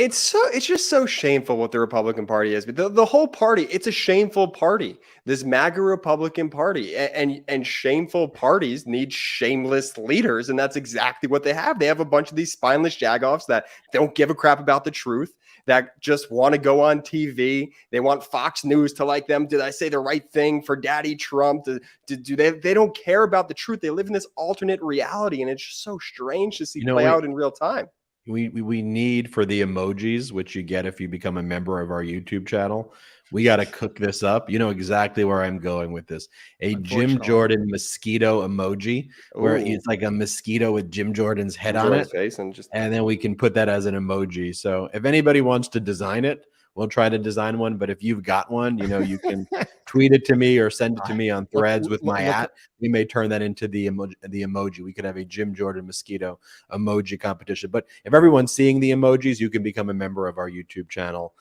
It's just so shameful what the Republican Party is. But the whole party, it's a shameful party. This MAGA Republican Party, and shameful parties need shameless leaders, and that's exactly what they have. They have a bunch of these spineless jagoffs that don't give a crap about the truth, that just want to go on TV. They want Fox News to like them. Did I say the right thing for Daddy Trump? They don't care about the truth. They live in this alternate reality, and it's just so strange to see play out in real time. We need for the emojis, which you get if you become a member of our YouTube channel. We got to cook this up. You know exactly where I'm going with this. A Jim Jordan mosquito emoji, where it's like a mosquito with Jim Jordan's head on it. Face and then we can put that as an emoji. So if anybody wants to design it, we'll try to design one. But if you've got one, you know, you can tweet it to me or send it to me on Threads with my at. We may turn that into the emoji. We could have a Jim Jordan mosquito emoji competition. But if everyone's seeing the emojis, you can become a member of our YouTube channel.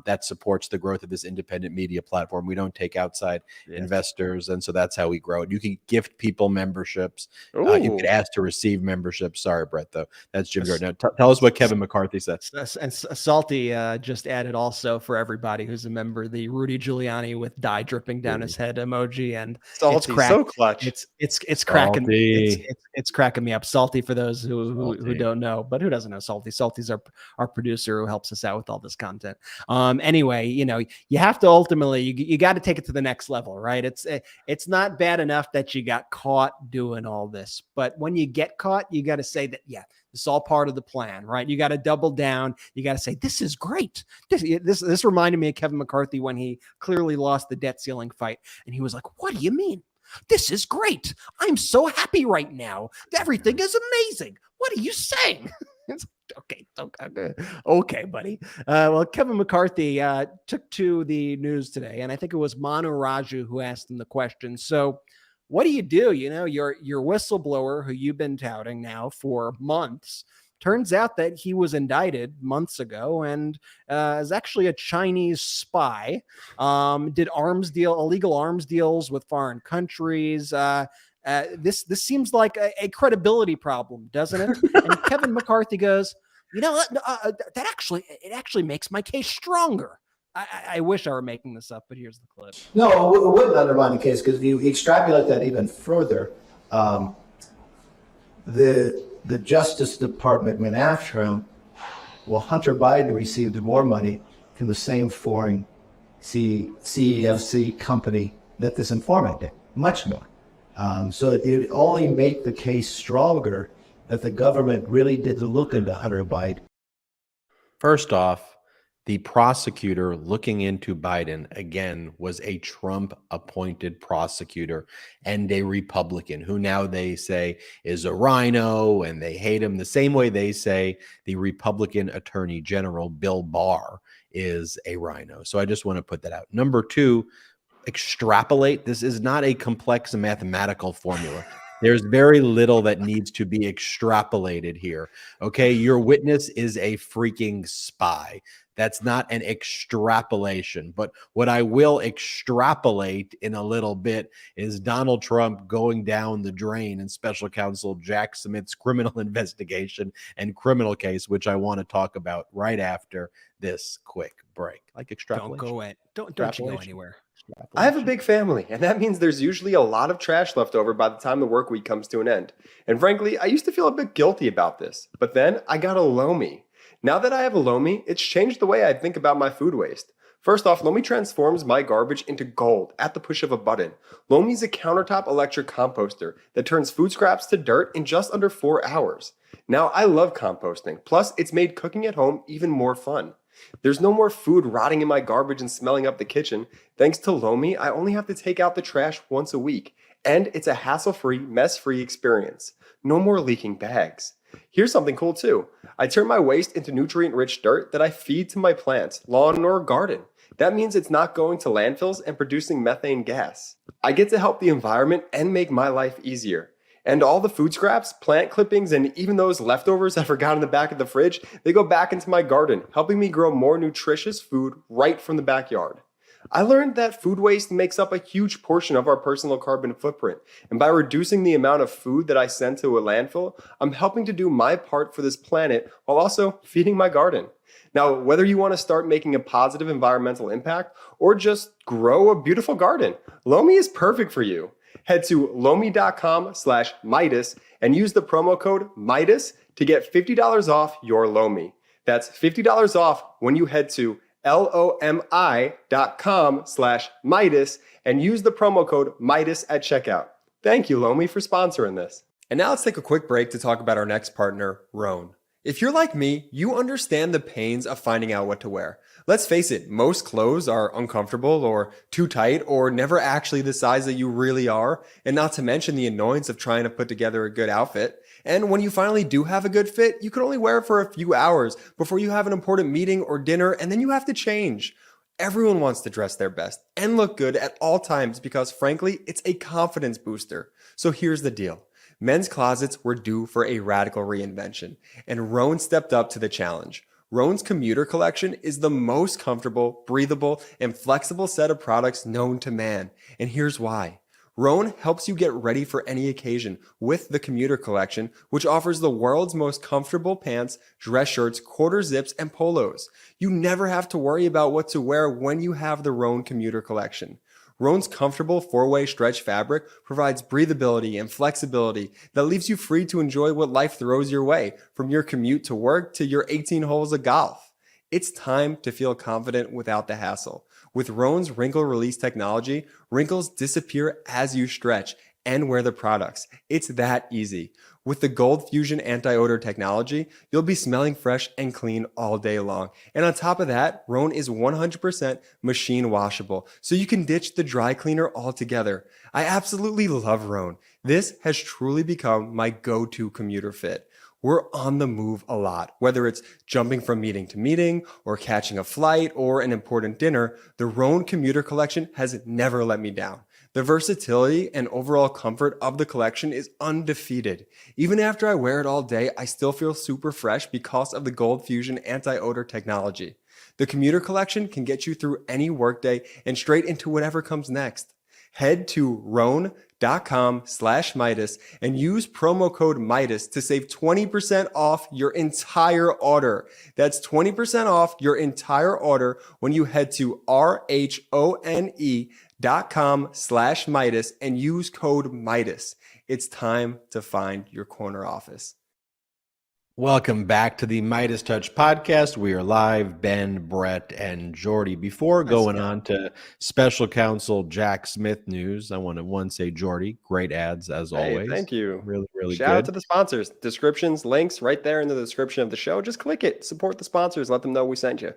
That supports the growth of this independent media platform. We don't take outside investors, and so that's how we grow it. You can gift people memberships. You could ask to receive memberships. Sorry, Brett, though. That's Jim Jordan. Now, tell us what Kevin McCarthy says. And Salty just added also for everybody who's a member, the Rudy Giuliani with dye dripping down his head emoji, and Salty, so clutch. It's cracking. It's cracking me up. Salty, for those who don't know, but who doesn't know Salty? Salty's our producer who helps us out with all this content. Anyway, you know, you have to ultimately, you got to take it to the next level, right? It's not bad enough that you got caught doing all this, but when you get caught, you got to say that, yeah, this is all part of the plan, right? You got to double down. You got to say, this is great. This reminded me of Kevin McCarthy when he clearly lost the debt ceiling fight. And he was like, what do you mean? This is great. I'm so happy right now. Everything is amazing. What are you saying? Okay, buddy. Well, Kevin McCarthy took to the news today, and I think it was Manu Raju who asked him the question. So what do? You know, your whistleblower who you've been touting now for months, turns out that he was indicted months ago and is actually a Chinese spy, did illegal arms deals with foreign countries. This seems like a credibility problem, doesn't it? And Kevin McCarthy goes, you know what? It actually makes my case stronger. I wish I were making this up, but here's the clip. No, it wouldn't undermine the case, because if you extrapolate that even further, the Justice Department went after him. Well, Hunter Biden received more money from the same foreign CEFC company that this informant did, much more. So it only made the case stronger that the government really did look into Hunter Biden. First off, the prosecutor looking into Biden, again, was a Trump-appointed prosecutor and a Republican who now they say is a rhino and they hate him the same way they say the Republican Attorney General, Bill Barr, is a rhino. So I just want to put that out. Number two, extrapolate. This is not a complex mathematical formula. There's very little that needs to be extrapolated here. Okay, your witness is a freaking spy. That's not an extrapolation. But what I will extrapolate in a little bit is Donald Trump going down the drain in Special Counsel Jack Smith's criminal investigation and criminal case, which I want to talk about right after this quick break. Like extrapolation. Don't go away. Don't you go anywhere. I have a big family, and that means there's usually a lot of trash left over by the time the work week comes to an end. And frankly, I used to feel a bit guilty about this, but then I got a Lomi. Now that I have a Lomi, it's changed the way I think about my food waste. First off, Lomi transforms my garbage into gold at the push of a button. Lomi's a countertop electric composter that turns food scraps to dirt in just under 4 hours. Now, I love composting, plus it's made cooking at home even more fun. There's no more food rotting in my garbage and smelling up the kitchen. Thanks to Lomi, I only have to take out the trash once a week. And it's a hassle-free, mess-free experience. No more leaking bags. Here's something cool too. I turn my waste into nutrient-rich dirt that I feed to my plants, lawn, or garden. That means it's not going to landfills and producing methane gas. I get to help the environment and make my life easier. And all the food scraps, plant clippings, and even those leftovers I forgot in the back of the fridge, they go back into my garden, helping me grow more nutritious food right from the backyard. I learned that food waste makes up a huge portion of our personal carbon footprint. And by reducing the amount of food that I send to a landfill, I'm helping to do my part for this planet while also feeding my garden. Now, whether you want to start making a positive environmental impact or just grow a beautiful garden, Lomi is perfect for you. Head to lomi.com/Midas and use the promo code Midas to get $50 off your Lomi. That's $50 off when you head to lomi.com/Midas and use the promo code Midas at checkout. Thank you, Lomi, for sponsoring this. And now let's take a quick break to talk about our next partner, Rhone. If you're like me, you understand the pains of finding out what to wear. Let's face it, most clothes are uncomfortable or too tight or never actually the size that you really are, and not to mention the annoyance of trying to put together a good outfit. And when you finally do have a good fit, you can only wear it for a few hours before you have an important meeting or dinner, and then you have to change. Everyone wants to dress their best and look good at all times because, frankly, it's a confidence booster. So here's the deal. Men's closets were due for a radical reinvention, and Rhone stepped up to the challenge. Rhone's commuter collection is the most comfortable, breathable, and flexible set of products known to man. And here's why. Rhone helps you get ready for any occasion with the commuter collection, which offers the world's most comfortable pants, dress shirts, quarter zips, and polos. You never have to worry about what to wear when you have the Rhone commuter collection. Rhone's comfortable 4-way stretch fabric provides breathability and flexibility that leaves you free to enjoy what life throws your way, from your commute to work to your 18 holes of golf. It's time to feel confident without the hassle. With Rhone's wrinkle release technology, wrinkles disappear as you stretch and wear the products. It's that easy. With the Gold Fusion anti-odor technology, you'll be smelling fresh and clean all day long. And on top of that, Rhone is 100% machine washable, so you can ditch the dry cleaner altogether. I absolutely love Rhone. This has truly become my go-to commuter fit. We're on the move a lot, whether it's jumping from meeting to meeting or catching a flight or an important dinner. The Rhone commuter collection has never let me down. The versatility and overall comfort of the collection is undefeated. Even after I wear it all day, I still feel super fresh because of the Gold Fusion anti-odor technology. The commuter collection can get you through any workday and straight into whatever comes next. Head to Rhone.com/Midas and use promo code Midas to save 20% off your entire order. That's 20% off your entire order when you head to RHONE.com/Midas and use code Midas. It's time to find your corner office. Welcome back to the Midas Touch podcast. We are live, Ben, Brett, and Jordy. Before going on to special counsel Jack Smith news, I want to say, Jordy, great ads as always. Thank you. Really, really Shout good. out to the sponsors. Descriptions, links right there in the description of the show. Just click it. Support the sponsors. Let them know we sent you.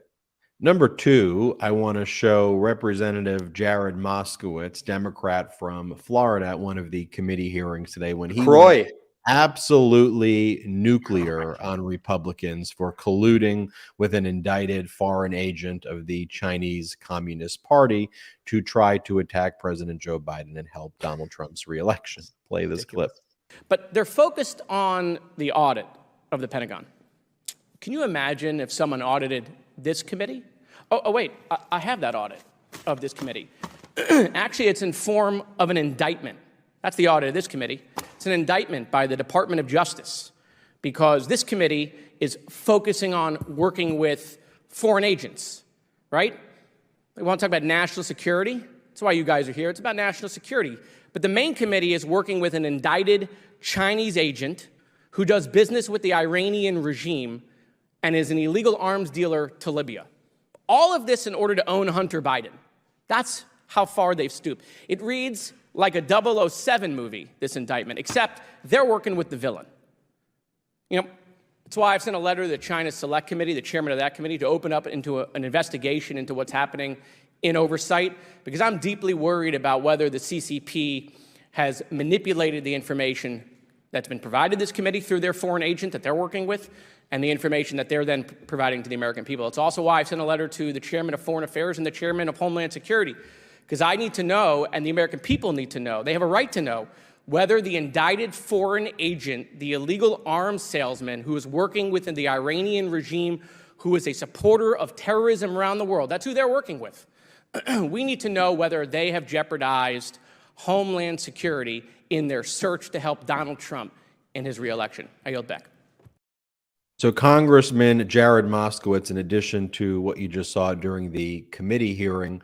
Number 2, I want to show Representative Jared Moskowitz, Democrat from Florida, at one of the committee hearings today when he went absolutely nuclear on Republicans for colluding with an indicted foreign agent of the Chinese Communist Party to try to attack President Joe Biden and help Donald Trump's reelection. Play this clip. But they're focused on the audit of the Pentagon. Can you imagine if someone audited this committee? Oh wait, I have that audit of this committee. Actually, it's in form of an indictment. That's the audit of this committee. It's an indictment by the Department of Justice because this committee is focusing on working with foreign agents, right? We want to talk about national security. That's why you guys are here. It's about national security. But the main committee is working with an indicted Chinese agent who does business with the Iranian regime and is an illegal arms dealer to Libya. All of this in order to own Hunter Biden. That's how far they've stooped. It reads like a 007 movie, this indictment, except they're working with the villain. You know, that's why I've sent a letter to the China Select Committee, the chairman of that committee, to open up into an investigation into what's happening in oversight, because I'm deeply worried about whether the CCP has manipulated the information that's been provided to this committee through their foreign agent that they're working with, and the information that they're then providing to the American people. It's also why I've sent a letter to the chairman of Foreign Affairs and the chairman of Homeland Security, because I need to know, and the American people need to know, they have a right to know, whether the indicted foreign agent, the illegal arms salesman who is working within the Iranian regime, who is a supporter of terrorism around the world, that's who they're working with. We need to know whether they have jeopardized homeland security in their search to help Donald Trump in his reelection. I yield back. So Congressman Jared Moskowitz, in addition to what you just saw during the committee hearing,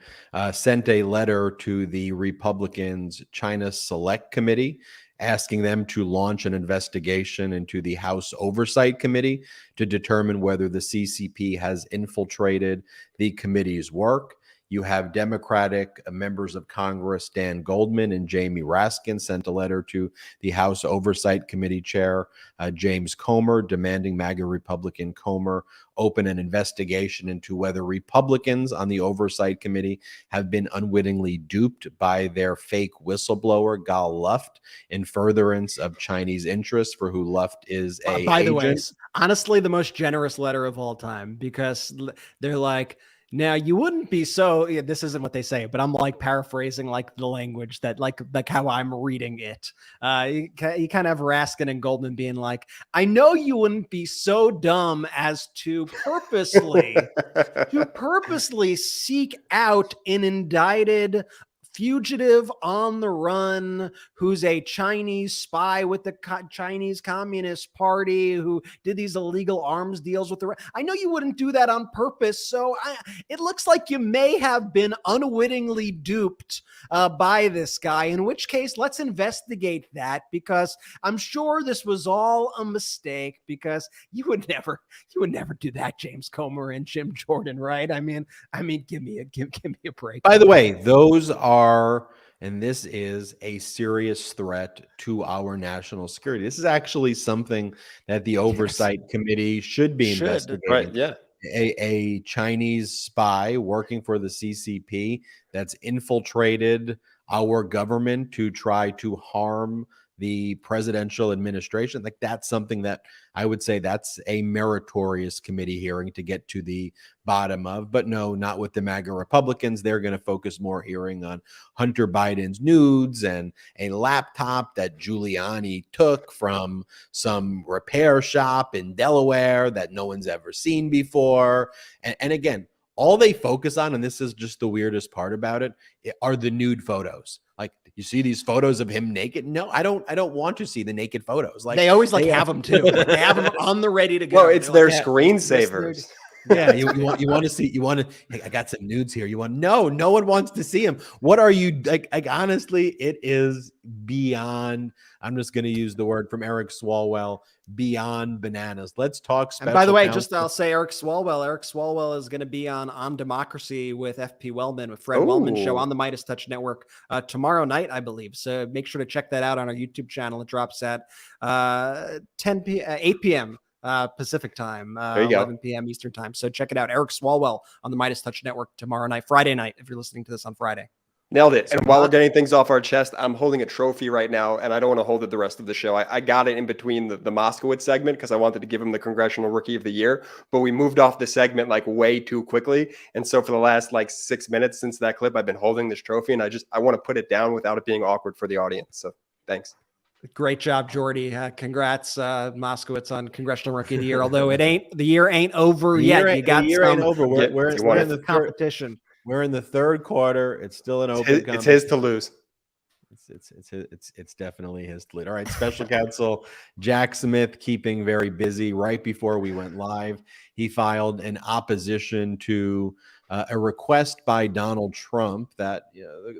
sent a letter to the Republicans' China Select Committee asking them to launch an investigation into the House Oversight Committee to determine whether the CCP has infiltrated the committee's work. You have Democratic members of Congress, Dan Goldman and Jamie Raskin, sent a letter to the House Oversight Committee Chair, James Comer, demanding MAGA Republican Comer open an investigation into whether Republicans on the Oversight Committee have been unwittingly duped by their fake whistleblower, Gal Luft, in furtherance of Chinese interests, for who Luft is a By the way, agent. honestly, the most generous letter of all time, because they're like, now you wouldn't be so, this isn't what they say, but I'm like paraphrasing like the language that like how I'm reading it. You kind of have Raskin and Goldman being like, I know you wouldn't be so dumb as to purposely seek out an indicted fugitive on the run who's a Chinese spy with the Chinese Communist Party who did these illegal arms deals with the. I know you wouldn't do that on purpose. So it looks like you may have been unwittingly duped by this guy, in which case let's investigate that, because I'm sure this was all a mistake, because you would never do that, James Comer and Jim Jordan, right? I mean, give me a break. By the way, those are, and this is a serious threat to our national security. This is actually something that the Oversight Committee should be investigating. Right, yeah. A Chinese spy working for the CCP that's infiltrated our government to try to harm the presidential administration. Like, that's something that I would say that's a meritorious committee hearing to get to the bottom of. But no, not with the MAGA Republicans. They're going to focus more hearing on Hunter Biden's nudes and a laptop that Giuliani took from some repair shop in Delaware that no one's ever seen before. And again, all they focus on, and this is just the weirdest part about it, are the nude photos. Like, you see these photos of him naked? No, I don't want to see the naked photos. Like, they always have them too. They have them on the ready to go. Well, it's their screensavers. Yeah, you want to see, hey, I got some nudes here. No one wants to see them. What are you like honestly, it is beyond, I'm just going to use the word from Eric Swalwell, beyond bananas. Let's talk special. And by the way, counsel. I'll say Eric Swalwell is going to be on Democracy with FP Wellman, with Fred Wellman show on the Midas Touch Network tomorrow night, I believe. So make sure to check that out on our YouTube channel. It drops at 8 p.m. Pacific time, 11 p.m. Eastern time. So check it out. Eric Swalwell on the Midas Touch Network tomorrow night, Friday night, if you're listening to this on Friday. Nailed it. And while we're getting things off our chest, I'm holding a trophy right now, and I don't want to hold it the rest of the show. I got it in between the Moskowitz segment because I wanted to give him the Congressional Rookie of the Year, but we moved off the segment like way too quickly. And so for the last like 6 minutes since that clip, I've been holding this trophy, and I want to put it down without it being awkward for the audience. So thanks. Great job, Jordy. Congrats, Moskowitz, on Congressional Rookie of the Year. Although the year ain't over yet. You got the year ain't over. We're in the competition. We're in the third quarter. It's still an open. It's his to lose. It's definitely his to lead. All right, Special Counsel Jack Smith keeping very busy. Right before we went live, he filed an opposition to a request by Donald Trump that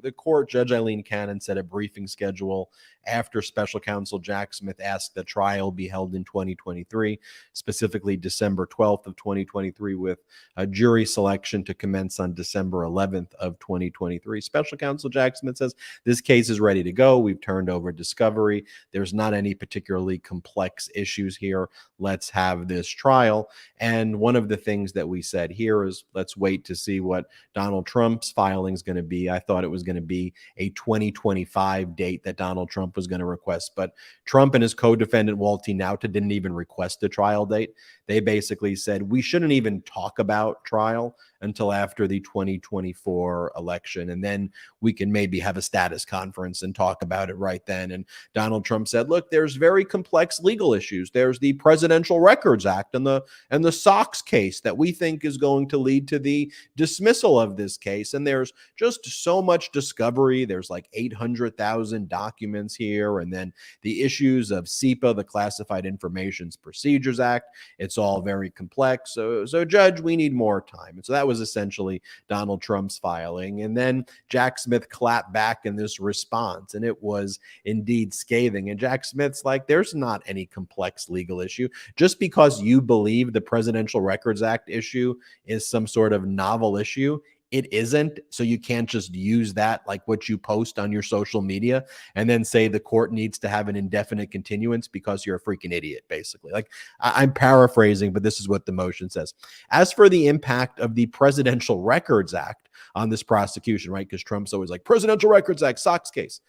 the court, Judge Eileen Cannon, set a briefing schedule after Special Counsel Jack Smith asked the trial be held in 2023, specifically December 12th of 2023, with a jury selection to commence on December 11th of 2023. Special Counsel Jack Smith says this case is ready to go. We've turned over discovery. There's not any particularly complex issues here. Let's have this trial. And one of the things that we said here is let's wait to see what Donald Trump's filing is going to be. I thought it was going to be a 2025 date that Donald Trump was going to request, but Trump and his co-defendant Walty Nauta didn't even request a trial date. They basically said we shouldn't even talk about trial until after the 2024 election. And then we can maybe have a status conference and talk about it right then. And Donald Trump said, look, there's very complex legal issues. There's the Presidential Records Act and the Sox case that we think is going to lead to the dismissal of this case. And there's just so much discovery. There's like 800,000 documents here. And then the issues of CIPA, the Classified Information Procedures Act. It's all very complex. So Judge, we need more time. And so that was essentially Donald Trump's filing. And then Jack Smith clapped back in this response, and it was indeed scathing. And Jack Smith's like, there's not any complex legal issue. Just because you believe the Presidential Records Act issue is some sort of novel issue, it isn't. So you can't just use that, like what you post on your social media, and then say the court needs to have an indefinite continuance because you're a freaking idiot, basically. Like, I'm paraphrasing, but this is what the motion says. As for the impact of the Presidential Records Act on this prosecution, right? Because Trump's always like, Presidential Records Act, Sox case.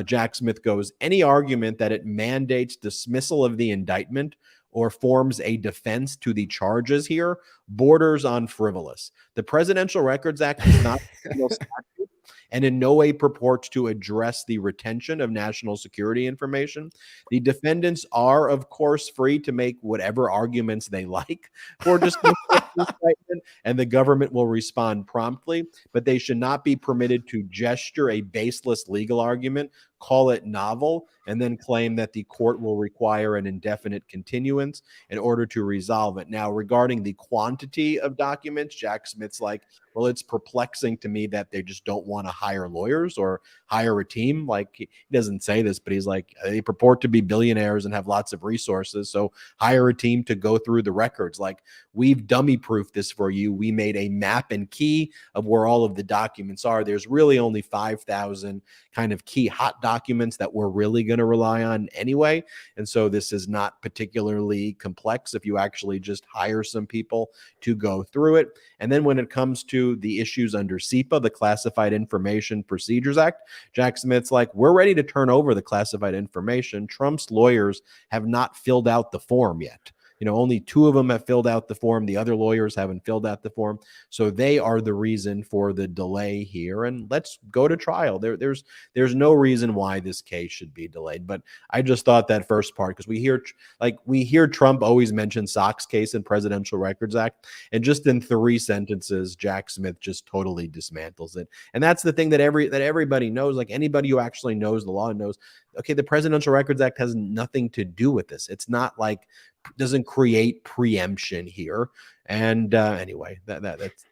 Jack Smith goes, any argument that it mandates dismissal of the indictment or forms a defense to the charges here borders on frivolous. The Presidential Records Act is not a criminal statute and in no way purports to address the retention of national security information. The defendants are, of course, free to make whatever arguments they like for dismissal of the indictment, and the government will respond promptly, but they should not be permitted to gesture a baseless legal argument, call it novel, and then claim that the court will require an indefinite continuance in order to resolve it. Now, regarding the quantity of documents, Jack Smith's like, well, it's perplexing to me that they just don't want to hire lawyers or hire a team. Like, he doesn't say this, but he's like, they purport to be billionaires and have lots of resources, so hire a team to go through the records. Like, we've dummy-proofed this for you. We made a map and key of where all of the documents are. There's really only 5,000 kind of key hot documents that we're really going to rely on anyway. And so this is not particularly complex if you actually just hire some people to go through it. And then when it comes to the issues under CIPA, the Classified Information Procedures Act, Jack Smith's like, we're ready to turn over the classified information. Trump's lawyers have not filled out the form yet. You know, only 2 of them have filled out the form. The other lawyers haven't filled out the form. So they are the reason for the delay here. And let's go to trial. There's no reason why this case should be delayed. But I just thought that first part, because we hear Trump always mention Sox case and Presidential Records Act. And just in 3 sentences, Jack Smith just totally dismantles it. And that's the thing that everybody knows. Like, anybody who actually knows the law knows, okay, the Presidential Records Act has nothing to do with this. It's not like, doesn't create preemption here. And anyway, that's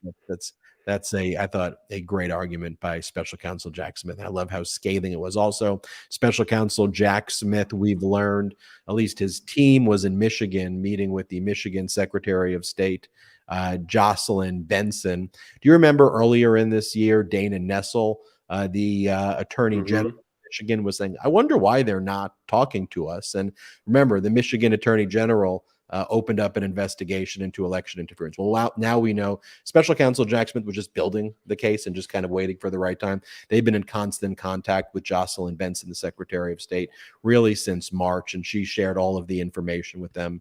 I thought a great argument by Special Counsel Jack Smith. I love how scathing it was. Also, Special Counsel Jack Smith, we've learned, at least his team was in Michigan meeting with the Michigan Secretary of State, Jocelyn Benson. Do you remember earlier in this year, Dana Nessel, the Attorney General Michigan, was saying, I wonder why they're not talking to us. And remember, the Michigan Attorney General opened up an investigation into election interference. Well, now we know Special Counsel Jack Smith was just building the case and just kind of waiting for the right time. They've been in constant contact with Jocelyn Benson, the Secretary of State, really since March, and she shared all of the information with them.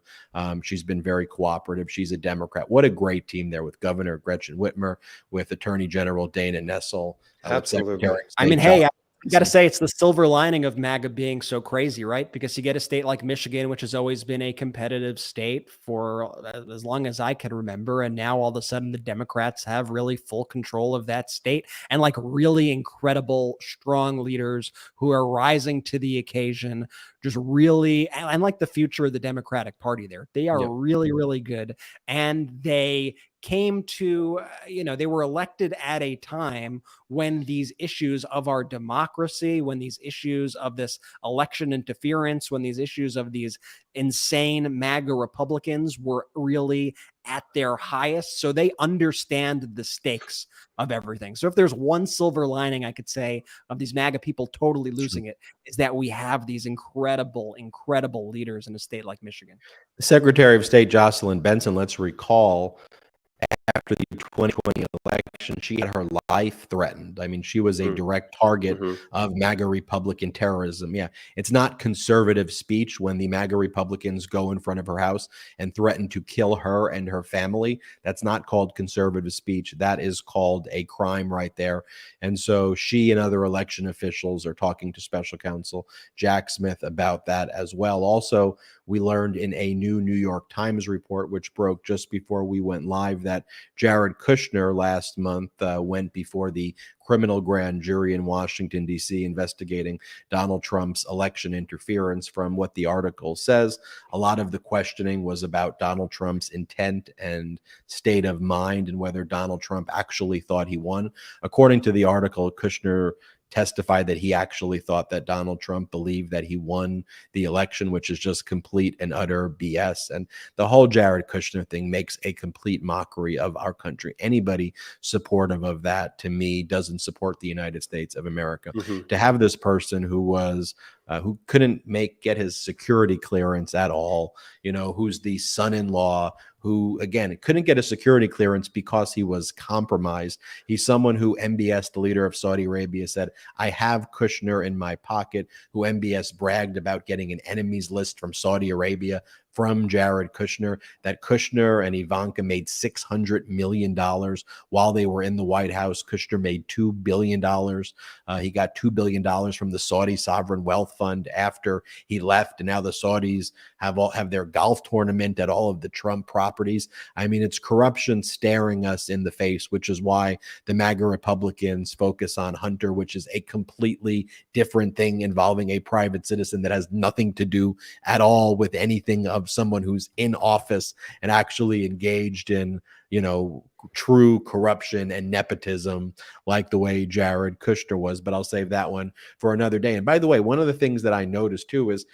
She's been very cooperative. She's a Democrat. What a great team there with Governor Gretchen Whitmer, with Attorney General Dana Nessel. Absolutely. I mean, hey, I got to say, it's the silver lining of MAGA being so crazy, right? Because you get a state like Michigan, which has always been a competitive state for as long as I can remember. And now all of a sudden the Democrats have really full control of that state, and like really incredible, strong leaders who are rising to the occasion. Just really, and like the future of the Democratic Party there. They are really, really good. And they came to, they were elected at a time when these issues of our democracy, when these issues of this election interference, when these issues of these insane MAGA Republicans were really at their highest. So they understand the stakes of everything. So if there's one silver lining I could say of these MAGA people totally losing it, is that we have these incredible, incredible leaders in a state like Michigan. The Secretary of State, Jocelyn Benson, let's recall, after the 2020 election, she had her life threatened. I mean, she was a direct target of MAGA Republican terrorism. Yeah, it's not conservative speech when the MAGA Republicans go in front of her house and threaten to kill her and her family. That's not called conservative speech. That is called a crime right there. And so she and other election officials are talking to special counsel Jack Smith about that as well. Also, we learned in a new New York Times report, which broke just before we went live, that Jared Kushner last month went before the criminal grand jury in Washington, D.C., investigating Donald Trump's election interference. From what the article says, a lot of the questioning was about Donald Trump's intent and state of mind and whether Donald Trump actually thought he won. According to the article, Kushner testified that he actually thought that Donald Trump believed that he won the election, which is just complete and utter BS. And the whole Jared Kushner thing makes a complete mockery of our country. Anybody supportive of that, to me, doesn't support the United States of America. To have this person who was who couldn't get his security clearance at all, who's the son-in-law, who, again, couldn't get a security clearance because he was compromised. He's someone who MBS, the leader of Saudi Arabia, said, I have Kushner in my pocket, who MBS bragged about getting an enemies list from Saudi Arabia from Jared Kushner, that Kushner and Ivanka made $600 million while they were in the White House. Kushner made $2 billion. He got $2 billion from the Saudi Sovereign Wealth Fund after he left. And now the Saudis have their golf tournament at all of the Trump properties. I mean, it's corruption staring us in the face, which is why the MAGA Republicans focus on Hunter, which is a completely different thing involving a private citizen that has nothing to do at all with anything of someone who's in office and actually engaged in, true corruption and nepotism like the way Jared Kushner was. But I'll save that one for another day. And by the way, one of the things that I noticed too is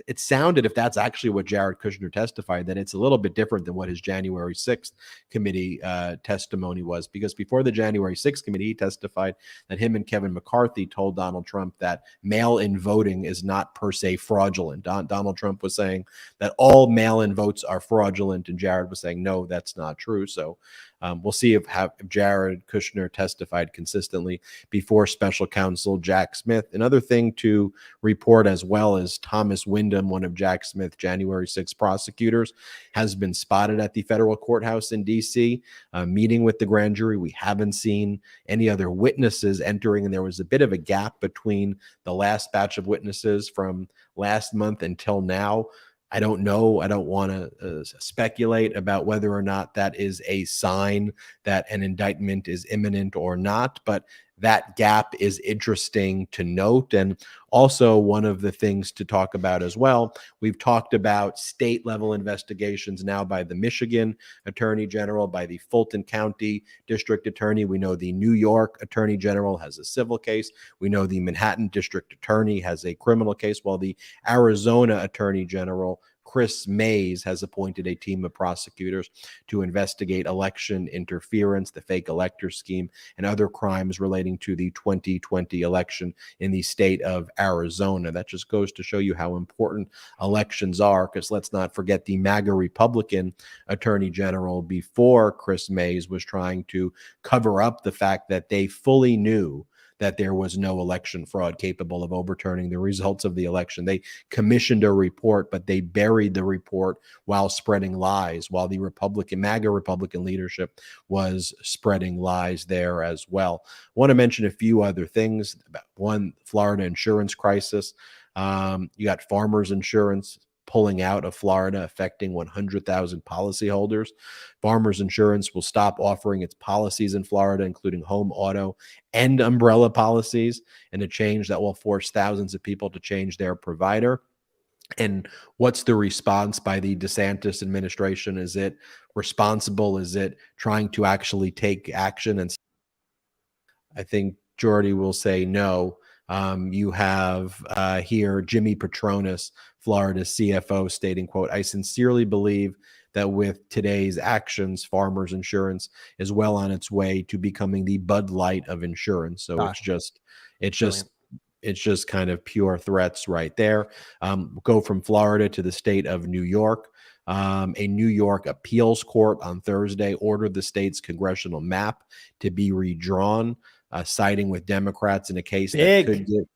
it sounded, if that's actually what Jared Kushner testified, that it's a little bit different than what his January 6th committee testimony was. Because before the January 6th committee, he testified that him and Kevin McCarthy told Donald Trump that mail-in voting is not per se fraudulent. Donald Trump was saying that all mail-in votes are fraudulent, and Jared was saying, no, that's not true. So we'll see if Jared Kushner testified consistently before special counsel Jack Smith. Another thing to report as well is Thomas Wyndham, one of Jack Smith's January 6 prosecutors, has been spotted at the federal courthouse in D.C. Meeting with the grand jury. We haven't seen any other witnesses entering, and there was a bit of a gap between the last batch of witnesses from last month until now. I don't know. I don't want to speculate about whether or not that is a sign that an indictment is imminent or not, but that gap is interesting to note. And also, one of the things to talk about as well, we've talked about state level investigations now by the Michigan Attorney General, by the Fulton County District Attorney. We know the New York Attorney General has a civil case. We know the Manhattan District Attorney has a criminal case, while the Arizona Attorney General, Chris Mays, has appointed a team of prosecutors to investigate election interference, the fake elector scheme, and other crimes relating to the 2020 election in the state of Arizona. That just goes to show you how important elections are, because let's not forget the MAGA Republican Attorney General before Chris Mays was trying to cover up the fact that they fully knew that there was no election fraud capable of overturning the results of the election. They commissioned a report, but they buried the report while spreading lies, while the MAGA Republican leadership was spreading lies there as well. I want to mention a few other things. One, Florida insurance crisis. You got Farmers Insurance pulling out of Florida, affecting 100,000 policyholders. Farmers Insurance will stop offering its policies in Florida, including home, auto, and umbrella policies, and a change that will force thousands of people to change their provider. And what's the response by the DeSantis administration? Is it responsible? Is it trying to actually take action? And I think Jordy will say no. You have here Jimmy Petronas, Florida CFO, stating, quote, I sincerely believe that with today's actions, Farmers Insurance is well on its way to becoming the Bud Light of insurance. So it's just kind of pure threats right there. Go from Florida to the state of New York. A New York appeals court on Thursday ordered the state's congressional map to be redrawn, siding with Democrats in a case that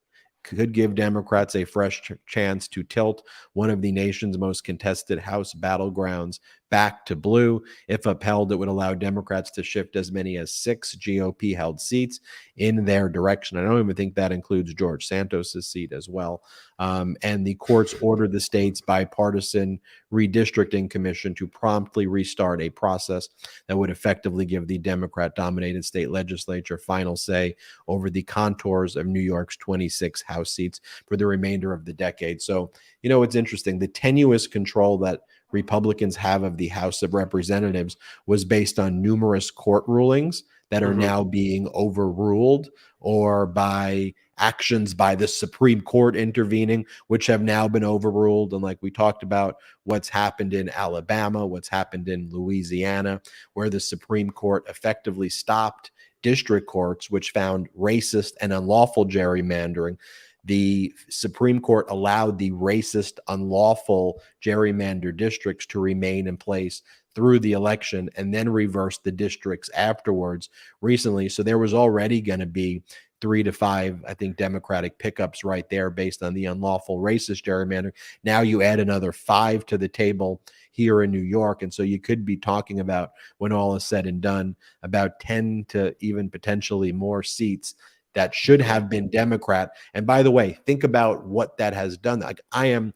could give Democrats a fresh chance to tilt one of the nation's most contested House battlegrounds back to blue. If upheld, it would allow Democrats to shift as many as 6 GOP-held seats in their direction. I don't even think that includes George Santos's seat as well. And the courts ordered the state's bipartisan redistricting commission to promptly restart a process that would effectively give the Democrat-dominated state legislature final say over the contours of New York's 26 House seats for the remainder of the decade. So, you know, it's interesting. The tenuous control that Republicans have of the House of Representatives was based on numerous court rulings that are now being overruled, or by actions by the Supreme Court intervening, which have now been overruled. And like we talked about, what's happened in Alabama, what's happened in Louisiana, where the Supreme Court effectively stopped district courts, which found racist and unlawful gerrymandering. The Supreme Court allowed the racist, unlawful gerrymandered districts to remain in place through the election and then reversed the districts afterwards recently. So there was already going to be 3 to 5, I think, Democratic pickups right there based on the unlawful racist gerrymandering. Now you add another 5 to the table here in New York. And so you could be talking about, when all is said and done, about 10 to even potentially more seats that should have been Democrat. And by the way, think about what that has done. Like, I'm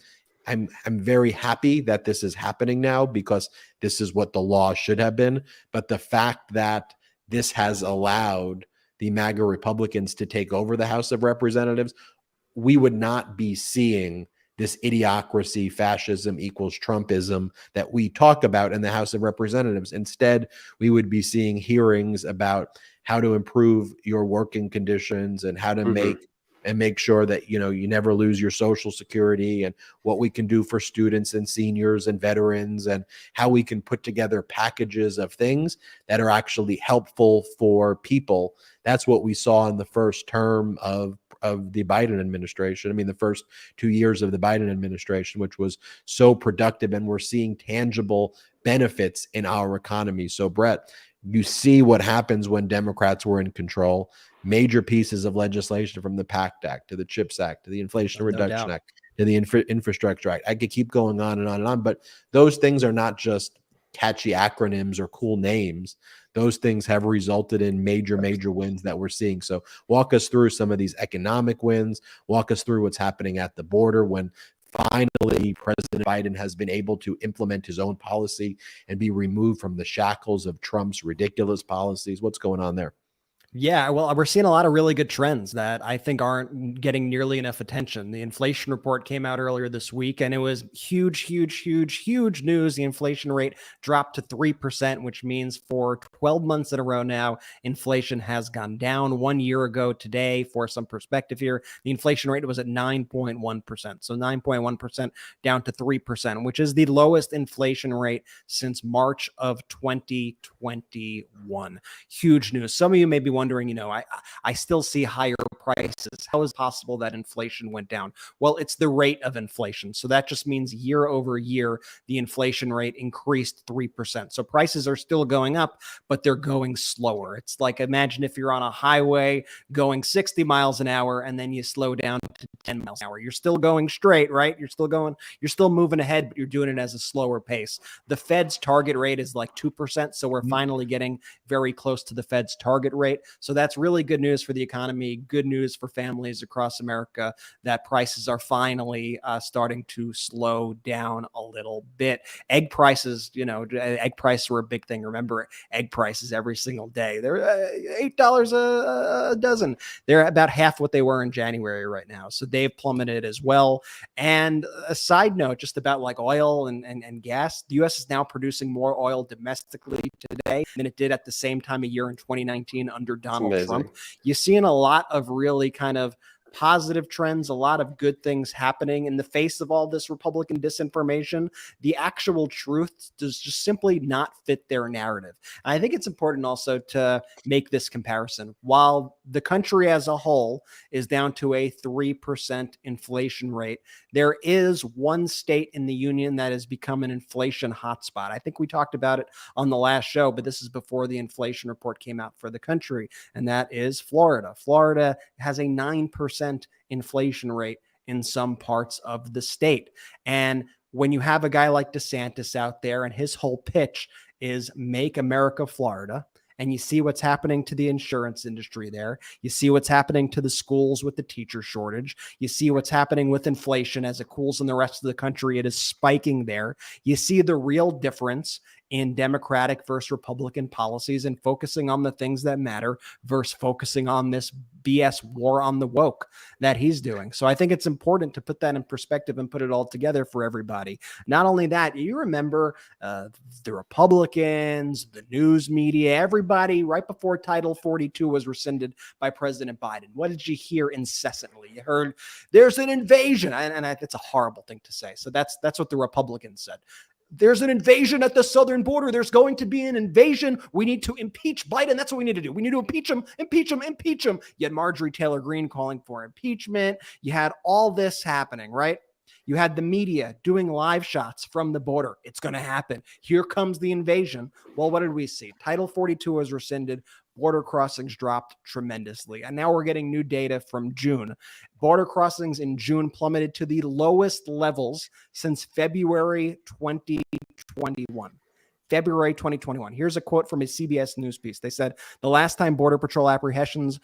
very happy that this is happening now, because this is what the law should have been. But the fact that this has allowed the MAGA Republicans to take over the House of Representatives, we would not be seeing this idiocracy, fascism equals Trumpism that we talk about in the House of Representatives. Instead, we would be seeing hearings about how to improve your working conditions and how to make sure that, you know, you never lose your Social Security, and what we can do for students and seniors and veterans, and how we can put together packages of things that are actually helpful for people. That's what we saw in the first term of the Biden administration. I mean, the first 2 years of the Biden administration, which was so productive, and we're seeing tangible benefits in our economy. So, Brett, you see what happens when Democrats were in control. Major pieces of legislation, from the PACT Act to the CHIPS Act to the Inflation Reduction Act to the Infrastructure Act. I could keep going on and on and on, but those things are not just catchy acronyms or cool names. Those things have resulted in major wins that we're seeing. So walk us through some of these economic wins. Walk us through what's happening at the border, when finally President Biden has been able to implement his own policy and be removed from the shackles of Trump's ridiculous policies. What's going on there? Yeah, well, we're seeing a lot of really good trends that I think aren't getting nearly enough attention. The inflation report came out earlier this week, and it was huge news. The inflation rate dropped to 3%, which means for 12 months in a row now, inflation has gone down. 1 year ago today, for some perspective here, the inflation rate was at 9.1%. So 9.1% down to 3%, which is the lowest inflation rate since March of 2021. Huge news. Some of you may be wondering, you know, I still see higher prices. How is it possible that inflation went down? Well, it's the rate of inflation. So that just means year over year, the inflation rate increased 3%. So prices are still going up, but they're going slower. It's like, imagine if you're on a highway going 60 miles an hour and then you slow down to 10 miles an hour. You're still going straight, right? You're still moving ahead, but you're doing it as a slower pace. The Fed's target rate is like 2%. So we're finally getting very close to the Fed's target rate. So that's really good news for the economy, good news for families across America, that prices are finally starting to slow down a little bit. Egg prices, you know, egg prices were a big thing. Remember, egg prices every single day. They're $8 a dozen. They're about half what they were in January right now. So they've plummeted as well. And a side note, just about like oil and gas, the U.S. is now producing more oil domestically today than it did at the same time a year in 2019 under Donald Trump. You're seeing a lot of really kind of positive trends, a lot of good things happening in the face of all this Republican disinformation. The actual truth does just simply not fit their narrative. And I think it's important also to make this comparison. While the country as a whole is down to a 3% inflation rate, there is one state in the union that has become an inflation hotspot. I think we talked about it on the last show, but this is before the inflation report came out for the country, and that is Florida. Florida has a 9% inflation rate in some parts of the state. And when you have a guy like DeSantis out there and his whole pitch is make America Florida, and you see what's happening to the insurance industry there. You see what's happening to the schools with the teacher shortage. You see what's happening with inflation as it cools in the rest of the country. It is spiking there. You see the real difference in Democratic versus Republican policies and focusing on the things that matter versus focusing on this BS war on the woke that he's doing. So I think it's important to put that in perspective and put it all together for everybody. Not only that, you remember the Republicans, the news media, everybody right before Title 42 was rescinded by President Biden. What did you hear incessantly? You heard there's an invasion. And it's a horrible thing to say. So that's what the Republicans said. There's an invasion at the southern border. There's going to be an invasion. We need to impeach Biden. That's what we need to do. We need to impeach him, impeach him, impeach him. You had Marjorie Taylor Greene calling for impeachment. You had all this happening, right? You had the media doing live shots from the border. It's going to happen. Here comes the invasion. Well, what did we see? Title 42 was rescinded. Border crossings dropped tremendously. And now we're getting new data from June. Border crossings in June plummeted to the lowest levels since February 2021. February 2021. Here's a quote from a CBS News piece. They said the last time Border Patrol apprehensions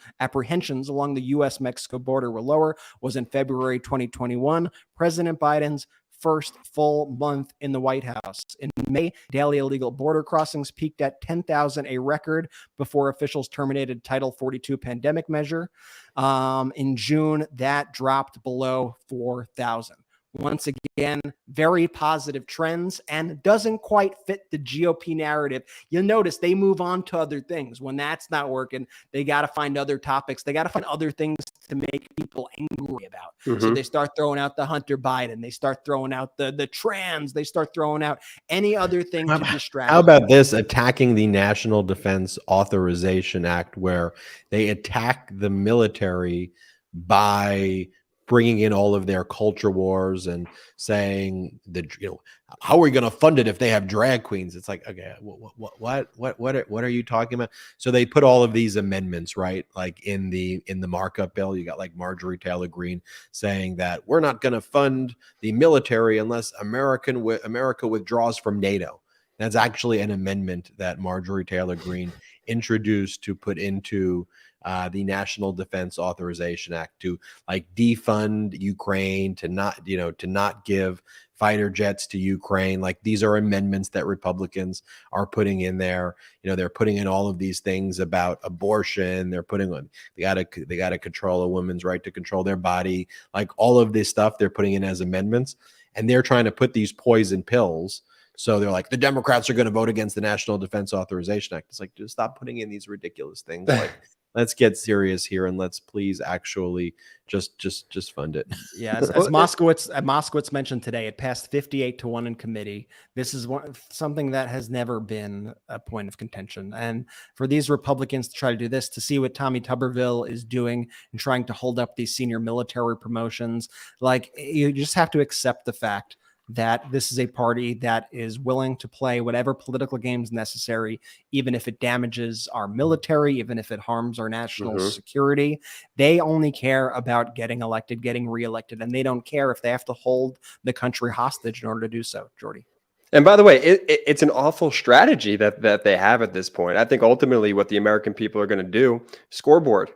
along the U.S.-Mexico border were lower was in February 2021. President Biden's first full month in the White House. In May, daily illegal border crossings peaked at 10,000, a record before officials terminated Title 42 pandemic measure. In June, that dropped below 4,000. Once again, very positive trends and doesn't quite fit the GOP narrative. You'll notice they move on to other things. When that's not working, they got to find other topics. They got to find other things to make people angry about. So they start throwing out the Hunter Biden. They start throwing out the trans. They start throwing out any other thing to distract. How about this? Attacking the National Defense Authorization Act, where they attack the military by bringing in all of their culture wars and saying that, how are we going to fund it if they have drag queens? It's like, okay, what are you talking about? So they put all of these amendments, right? Like in the markup bill, you got like Marjorie Taylor Greene saying that we're not going to fund the military unless America withdraws from NATO. That's actually an amendment that Marjorie Taylor Greene introduced to put into the National Defense Authorization Act to like defund Ukraine, to not give fighter jets to Ukraine. Like these are amendments that Republicans are putting in there. They're putting in all of these things about abortion. They're putting on they got to control a woman's right to control their body. Like all of this stuff they're putting in as amendments, and they're trying to put these poison pills. So they're like, the Democrats are going to vote against the National Defense Authorization Act. It's like, just stop putting in these ridiculous things. Like, let's get serious here and let's please actually just fund it. Yeah, as Moskowitz mentioned today, it passed 58-1 in committee. This is something that has never been a point of contention. And for these Republicans to try to do this, to see what Tommy Tuberville is doing and trying to hold up these senior military promotions, like you just have to accept the fact that this is a party that is willing to play whatever political games necessary, even if it damages our military, even if it harms our national security. They only care about getting elected, getting reelected, and they don't care if they have to hold the country hostage in order to do so, Jordy. And by the way, it's an awful strategy that they have at this point. I think ultimately what the American people are going to do, scoreboard,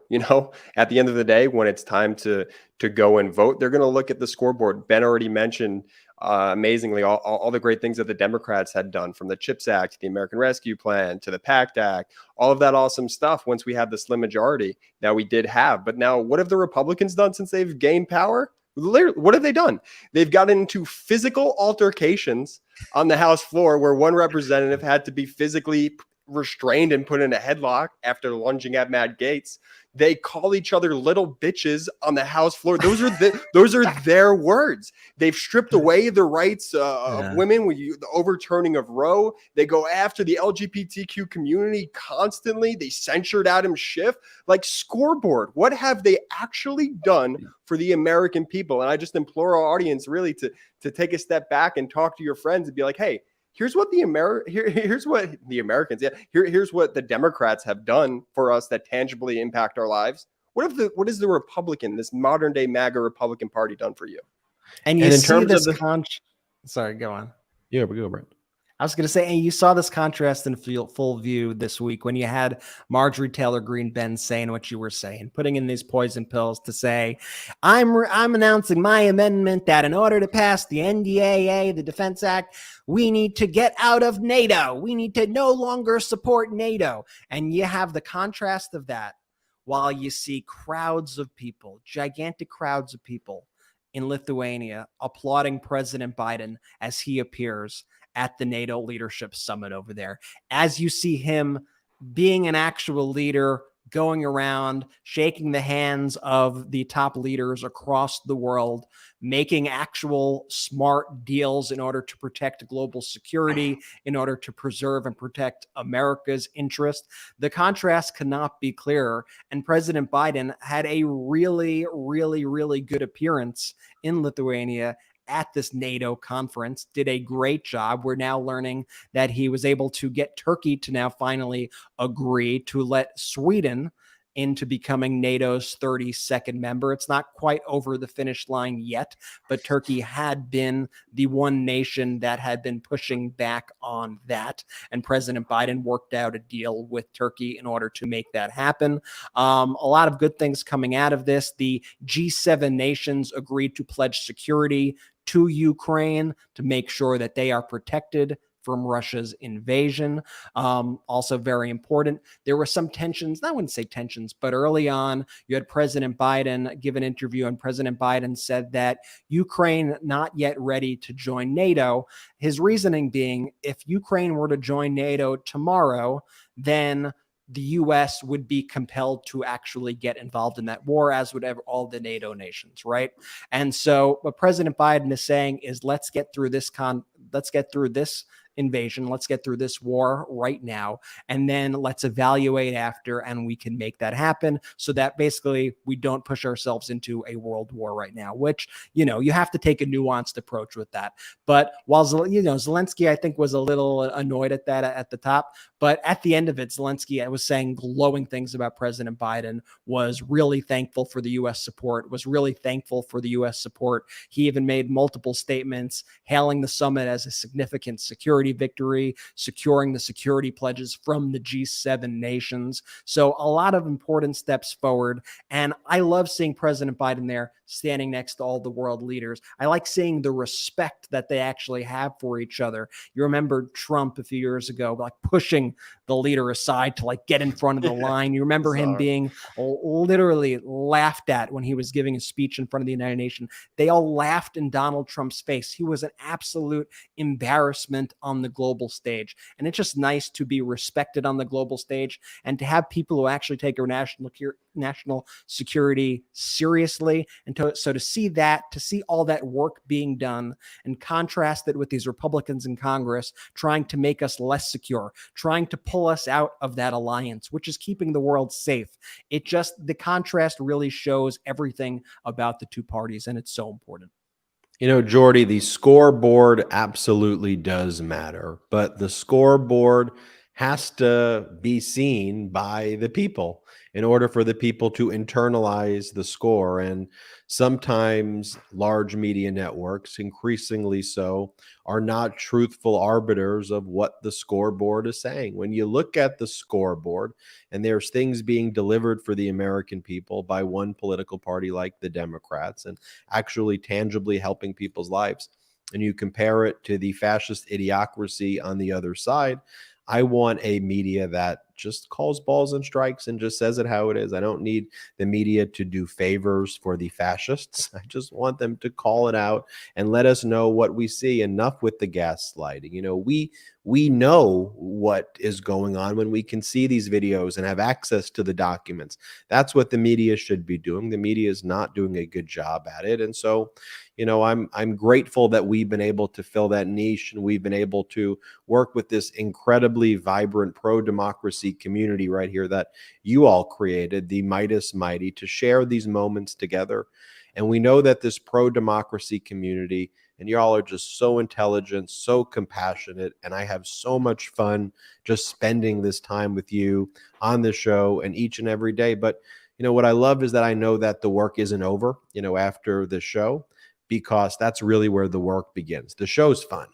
at the end of the day, when it's time to go and vote, they're going to look at the scoreboard. Ben already mentioned amazingly all the great things that the Democrats had done, from the CHIPS Act to the American Rescue Plan to the PACT Act, all of that awesome stuff once we had the slim majority that we did have. But now what have the Republicans done since they've gained power? Literally, what have they done? They've gotten into physical altercations on the House floor where one representative had to be physically restrained and put in a headlock after lunging at Matt Gaetz. They call each other little bitches on the House floor. Those are their words. They've stripped away the rights of women with the overturning of Roe. They go after the LGBTQ community constantly. They censured Adam Schiff. Like, scoreboard, what have they actually done for the American people? And I just implore our audience really to take a step back and talk to your friends and be like, hey, here's what here's what the Americans, here's what the Democrats have done for us that tangibly impact our lives. What is the Republican, this modern day MAGA Republican Party, done for you? And you see this sorry, go on. Yeah, we go, Brent. I was going to say, and you saw this contrast in full view this week when you had Marjorie Taylor Greene Benz saying what you were saying, putting in these poison pills to say, I'm announcing my amendment that in order to pass the NDAA, the Defense Act, we need to get out of NATO. We need to no longer support NATO. And you have the contrast of that while you see crowds of people, gigantic crowds of people in Lithuania applauding President Biden as he appears at the NATO leadership summit over there. As you see him being an actual leader, going around, shaking the hands of the top leaders across the world, making actual smart deals in order to protect global security, in order to preserve and protect America's interest. The contrast cannot be clearer. And President Biden had a really, really, really good appearance in Lithuania at this NATO conference, did a great job. We're now learning that he was able to get Turkey to now finally agree to let Sweden into becoming NATO's 32nd member. It's not quite over the finish line yet, but Turkey had been the one nation that had been pushing back on that. And President Biden worked out a deal with Turkey in order to make that happen. A lot of good things coming out of this. The G7 nations agreed to pledge security to Ukraine to make sure that they are protected from Russia's invasion. Also very important. There were some tensions, I wouldn't say tensions, but early on, you had President Biden give an interview, and President Biden said that Ukraine not yet ready to join NATO. His reasoning being, if Ukraine were to join NATO tomorrow, then the U.S. would be compelled to actually get involved in that war, as would all the NATO nations, right? And so what President Biden is saying is, let's get through this invasion. Let's get through this war right now, and then let's evaluate after, and we can make that happen so that basically we don't push ourselves into a world war right now, which, you have to take a nuanced approach with that. But while, Zelensky, I think, was a little annoyed at that at the top, but at the end of it, Zelensky was saying glowing things about President Biden, was really thankful for the U.S. support, He even made multiple statements hailing the summit as a significant security victory, securing the security pledges from the G7 nations. So a lot of important steps forward. And I love seeing President Biden there standing next to all the world leaders. I like seeing the respect that they actually have for each other. You remember Trump a few years ago, like pushing the leader aside to get in front of the line. You remember him being literally laughed at when he was giving a speech in front of the United Nations. They all laughed in Donald Trump's face. He was an absolute embarrassment on the global stage. And it's just nice to be respected on the global stage and to have people who actually take our national security seriously. And to see all that work being done and contrast it with these Republicans in Congress trying to make us less secure, trying to pull us out of that alliance, which is keeping the world safe. The contrast really shows everything about the two parties, and it's so important. Jordy, the scoreboard absolutely does matter, but the scoreboard has to be seen by the people in order for the people to internalize the score. And sometimes large media networks, increasingly so, are not truthful arbiters of what the scoreboard is saying. When you look at the scoreboard and there's things being delivered for the American people by one political party like the Democrats and actually tangibly helping people's lives, and you compare it to the fascist idiocracy on the other side, I want a media that just calls balls and strikes and just says it how it is. I don't need the media to do favors for the fascists. I just want them to call it out and let us know what we see. Enough with the gaslighting. You know, we know what is going on when we can see these videos and have access to the documents. That's what the media should be doing. The media is not doing a good job at it. And so, you know, I'm grateful that we've been able to fill that niche, and we've been able to work with this incredibly vibrant pro-democracy community right here that you all created, the Midas Mighty, to share these moments together. And we know that this pro-democracy community, and y'all are just so intelligent, so compassionate, and I have so much fun just spending this time with you on the show and each and every day. But, you know, what I love is that I know that the work isn't over, you know, after the show, because that's really where the work begins. The show's fun.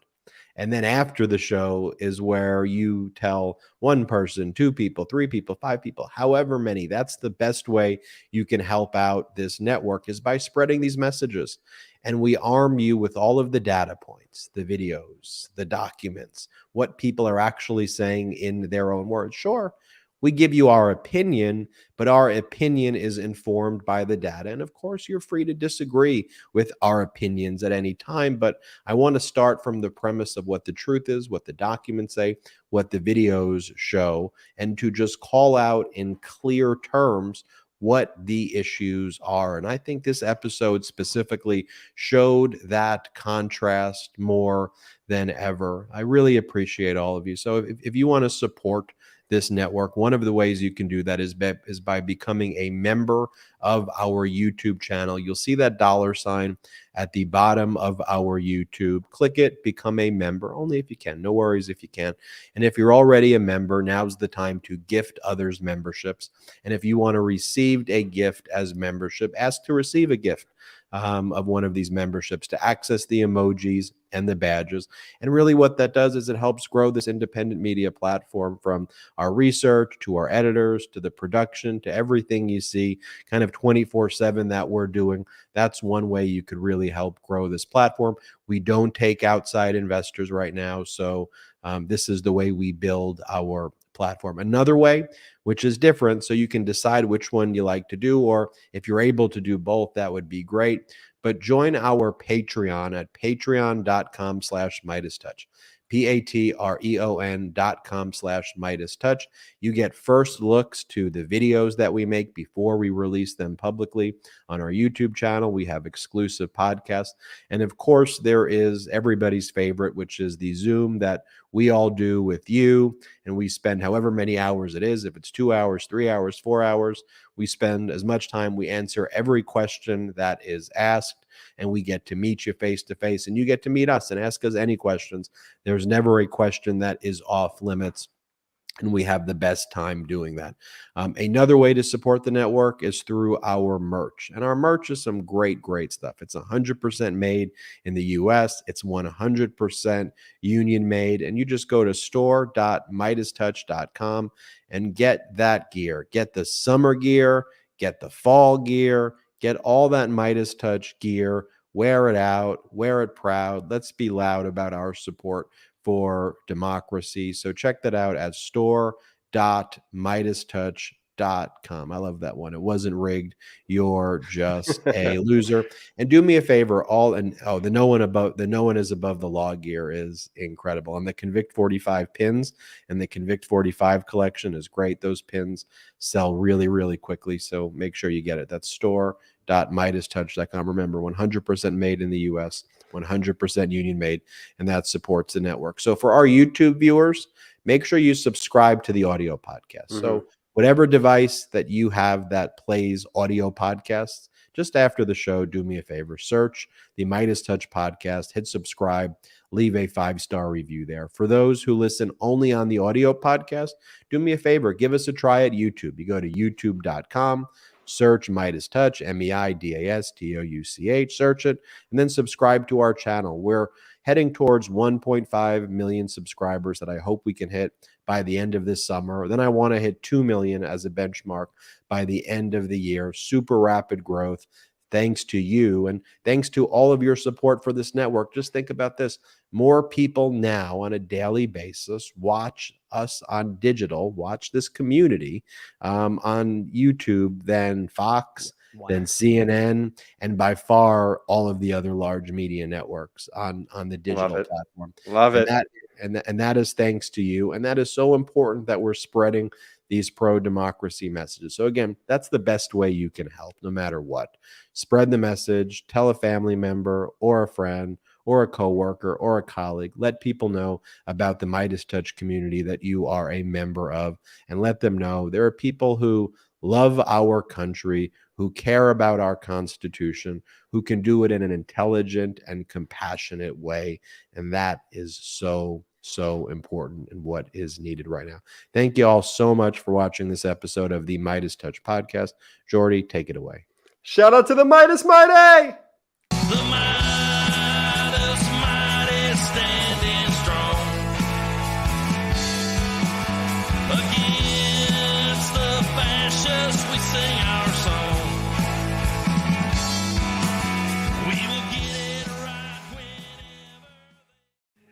And then after the show is where you tell one person, two people, three people, five people, however many. That's the best way you can help out this network, is by spreading these messages. And we arm you with all of the data points, the videos, the documents, what people are actually saying in their own words. Sure, we give you our opinion, but our opinion is informed by the data. And of course, you're free to disagree with our opinions at any time. But I want to start from the premise of what the truth is, what the documents say, what the videos show, and to just call out in clear terms what the issues are. And I think this episode specifically showed that contrast more than ever. I really appreciate all of you. So if you want to support this network, one of the ways you can do that is by becoming a member of our YouTube channel. You'll see that $ at the bottom of our YouTube. Click it, become a member, only if you can. No worries if you can't. And if you're already a member, now's the time to gift others memberships. And if you want to receive a gift as membership, ask to receive a gift of one of these memberships to access the emojis and the badges. And really what that does is it helps grow this independent media platform, from our research to our editors to the production to everything you see kind of 24/7 that we're doing. That's one way you could really help grow this platform. We don't take outside investors right now. So this is the way we build our platform. Another way, which is different, so you can decide which one you like to do, or if you're able to do both, that would be great. But join our Patreon at patreon.com/MidasTouch. patreon.com/MidasTouch. You get first looks to the videos that we make before we release them publicly on our YouTube channel. We have exclusive podcasts. And of course, there is everybody's favorite, which is the Zoom that we all do with you. And we spend however many hours it is. If it's 2 hours, 3 hours, 4 hours, we spend as much time. We answer every question that is asked, and we get to meet you face to face, and you get to meet us and ask us any questions. There's never a question that is off limits, and we have the best time doing that. Another way to support the network is through our merch. And our merch is some great, great stuff. It's 100% made in the US. It's 100% union made. And you just go to store.midastouch.com and get that gear. Get the summer gear, get the fall gear, get all that Midas Touch gear. Wear it out, wear it proud. Let's be loud about our support for democracy. So check that out at store.midastouch.com. I love that one. It wasn't rigged. You're just a loser. And do me a favor, the no one is above the law gear is incredible. And the Convict 45 pins and the Convict 45 collection is great. Those pins sell really, really quickly. So make sure you get it. That's store.midastouch.com. Remember, 100% made in the US, 100% union made, and that supports the network. So for our YouTube viewers, make sure you subscribe to the audio podcast. So whatever device that you have that plays audio podcasts, just after the show, do me a favor, search the Midas Touch podcast, hit subscribe, leave a 5-star review there. For those who listen only on the audio podcast, do me a favor, give us a try at YouTube. You go to youtube.com, search Midas Touch, MEIDASTOUCH, search it, and then subscribe to our channel. We're heading towards 1.5 million subscribers that I hope we can hit by the end of this summer. Then I want to hit 2 million as a benchmark by the end of the year. Super rapid growth. thanks to you and thanks to all of your support for this network. Just think about this. More people now on a daily basis watch us on digital, watch this community on YouTube than Fox, than CNN, and by far all of the other large media networks on the digital platform. Love it. And that is thanks to you. And that is so important that we're spreading these pro-democracy messages. So again, that's the best way you can help, no matter what. Spread the message, tell a family member or a friend or a coworker or a colleague. Let people know about the Midas Touch community that you are a member of, and let them know there are people who love our country, who care about our Constitution, who can do it in an intelligent and compassionate way. And that is so important and what is needed right now. Thank you all so much for watching this episode of the Midas Touch podcast. Jordy, take it away. Shout out to the Midas Mighty! The Midas standing strong against the fascists. We sing our song. We will get it right whenever.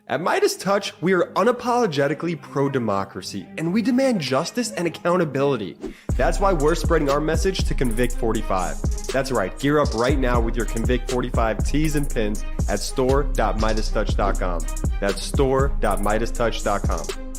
At Midas Touch, we are unapologetically pro-democracy, and we demand justice and accountability. That's why we're spreading our message to Convict 45. That's right, gear up right now with your Convict 45 tees and pins at store.midastouch.com. That's store.midastouch.com.